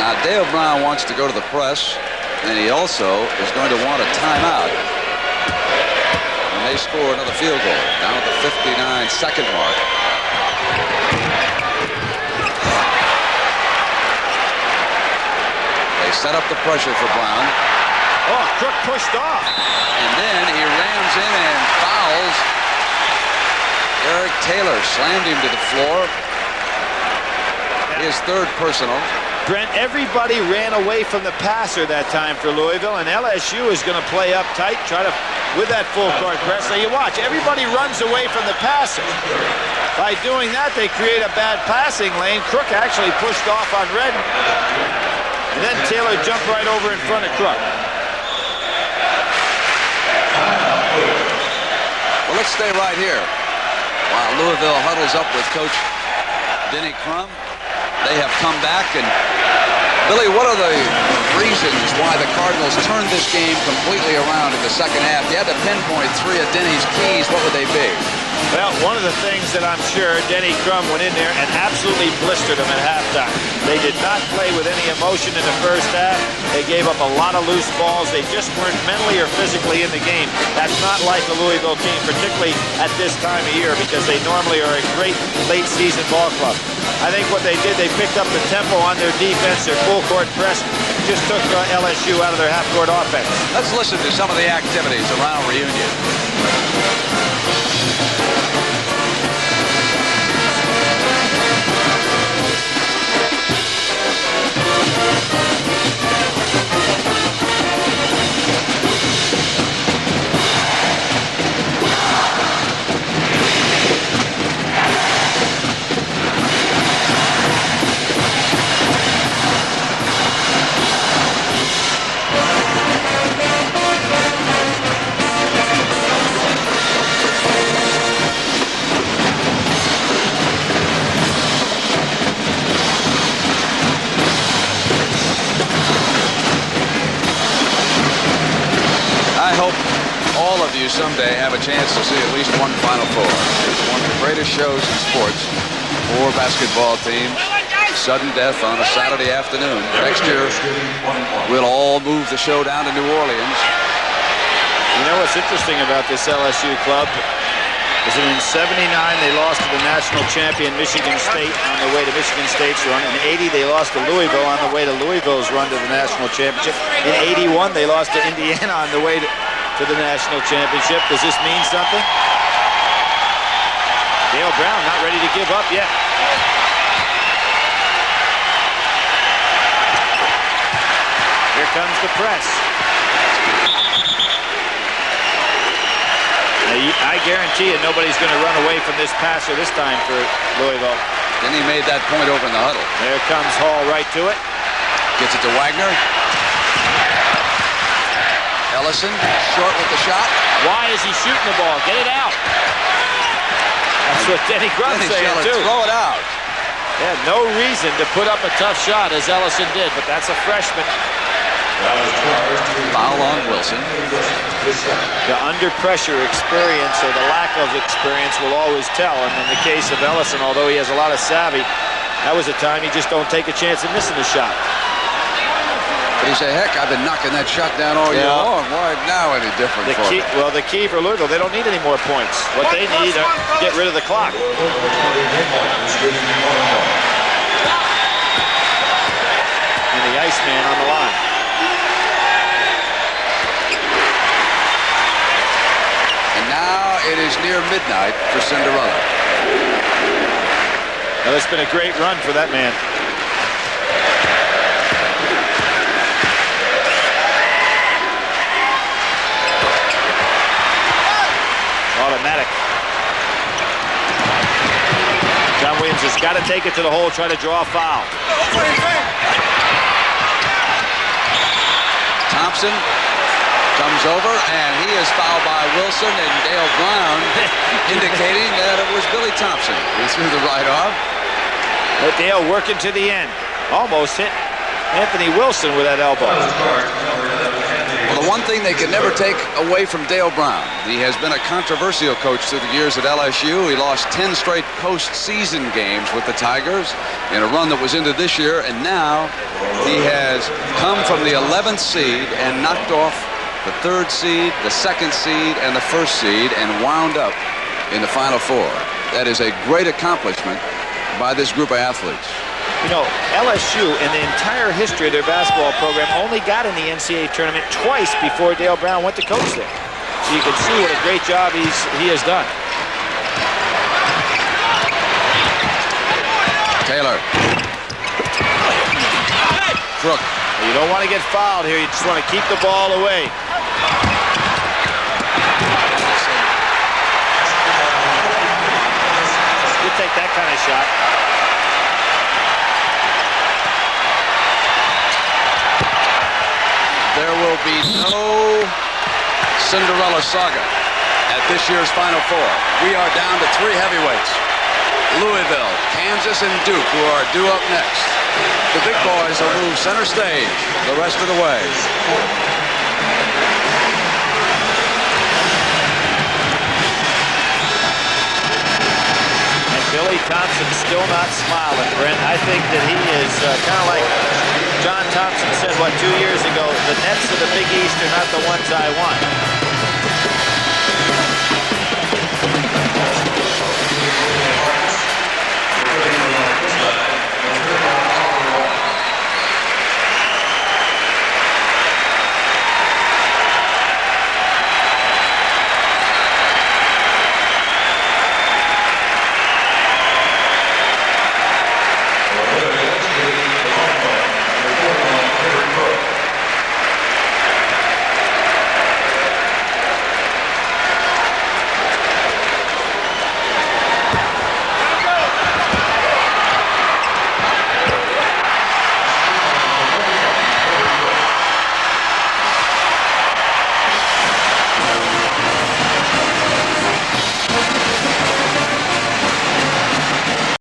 Now, Dale Brown wants to go to the press, and he also is going to want a timeout. And they score another field goal down at the 59-second mark. They set up the pressure for Brown. Oh, Crook pushed off. And then he rams in and fouls. Eric Taylor slammed him to the floor. His third personal. Brent, everybody ran away from the passer that time for Louisville, and LSU is going to play up tight, try to, with that full court press. Now you watch, everybody runs away from the passer. By doing that, they create a bad passing lane. Crook actually pushed off on Redden. And then Taylor jumped right over in front of Crook. Well, let's stay right here while Louisville huddles up with Coach Denny Crum. They have come back, and Billy, what are the reasons why the Cardinals turned this game completely around in the second half? You had to pinpoint 3 of Denny's keys. What would they be? Well, one of the things that I'm sure Denny Crum went in there and absolutely blistered them at halftime. They did not play with any emotion in the first half. They gave up a lot of loose balls. They just weren't mentally or physically in the game. That's not like the Louisville team, particularly at this time of year, because they normally are a great late-season ball club. I think what they did, they picked up the tempo on their defense, their full-court press, just took LSU out of their half-court offense. Let's listen to some of the activities around Reunion. I hope all of you someday have a chance to see at least one Final Four. It's one of the greatest shows in sports. 4 basketball teams, sudden death on a Saturday afternoon. Next year, we'll all move the show down to New Orleans. You know what's interesting about this LSU club is that in '79 they lost to the national champion Michigan State on their way to Michigan State's run. In '80 they lost to Louisville on the way to Louisville's run to the national championship. In '81 they lost to Indiana on the way to the national championship. Does this mean something? Dale Brown not ready to give up yet. Here comes the press. I guarantee you nobody's going to run away from this passer this time for Louisville. Then he made that point over in the huddle. There comes Hall right to it. Gets it to Wagner. Ellison short with the shot. Why is he shooting the ball? Get it out. That's what Denny Crum's saying too. Throw it out. Yeah, no reason to put up a tough shot as Ellison did, but that's a freshman. Foul on Wilson. The under pressure experience or the lack of experience will always tell. And in the case of Ellison, although he has a lot of savvy, that was a time you just don't take a chance of missing the shot. But he said, heck, I've been knocking that shot down all year long. Why now any different for me? Well, the key for Louisville, they don't need any more points. What they need is get rid of the clock. And the Iceman on the line. And now it is near midnight for Cinderella. Now, it's been a great run for that man. Automatic. John Williams has got to take it to the hole, try to draw a foul. Thompson comes over, and he is fouled by Wilson, and Dale Brown indicating that it was Billy Thompson who threw the right arm. But Dale working to the end. Almost hit Anthony Wilson with that elbow. Well, the one thing they could never take away from Dale Brown, he has been a controversial coach through the years at LSU. He lost 10 straight postseason games with the Tigers in a run that was into this year, and now he has come from the 11th seed and knocked off the 3rd seed, the 2nd seed, and the 1st seed, and wound up in the Final Four. That is a great accomplishment by this group of athletes. You know, LSU, in the entire history of their basketball program, only got in the NCAA tournament twice before Dale Brown went to coach there. So you can see what a great job he has done. Taylor. Crook. You don't want to get fouled here. You just want to keep the ball away. You take that kind of shot. There will be no Cinderella saga at this year's Final Four. We are down to 3 heavyweights. Louisville, Kansas, and Duke, who are due up next. The big boys will move center stage the rest of the way. And Billy Thompson's still not smiling, Brent. I think that he is kind of like John Thompson said, 2 years ago, the Nets of the Big East are not the ones I want.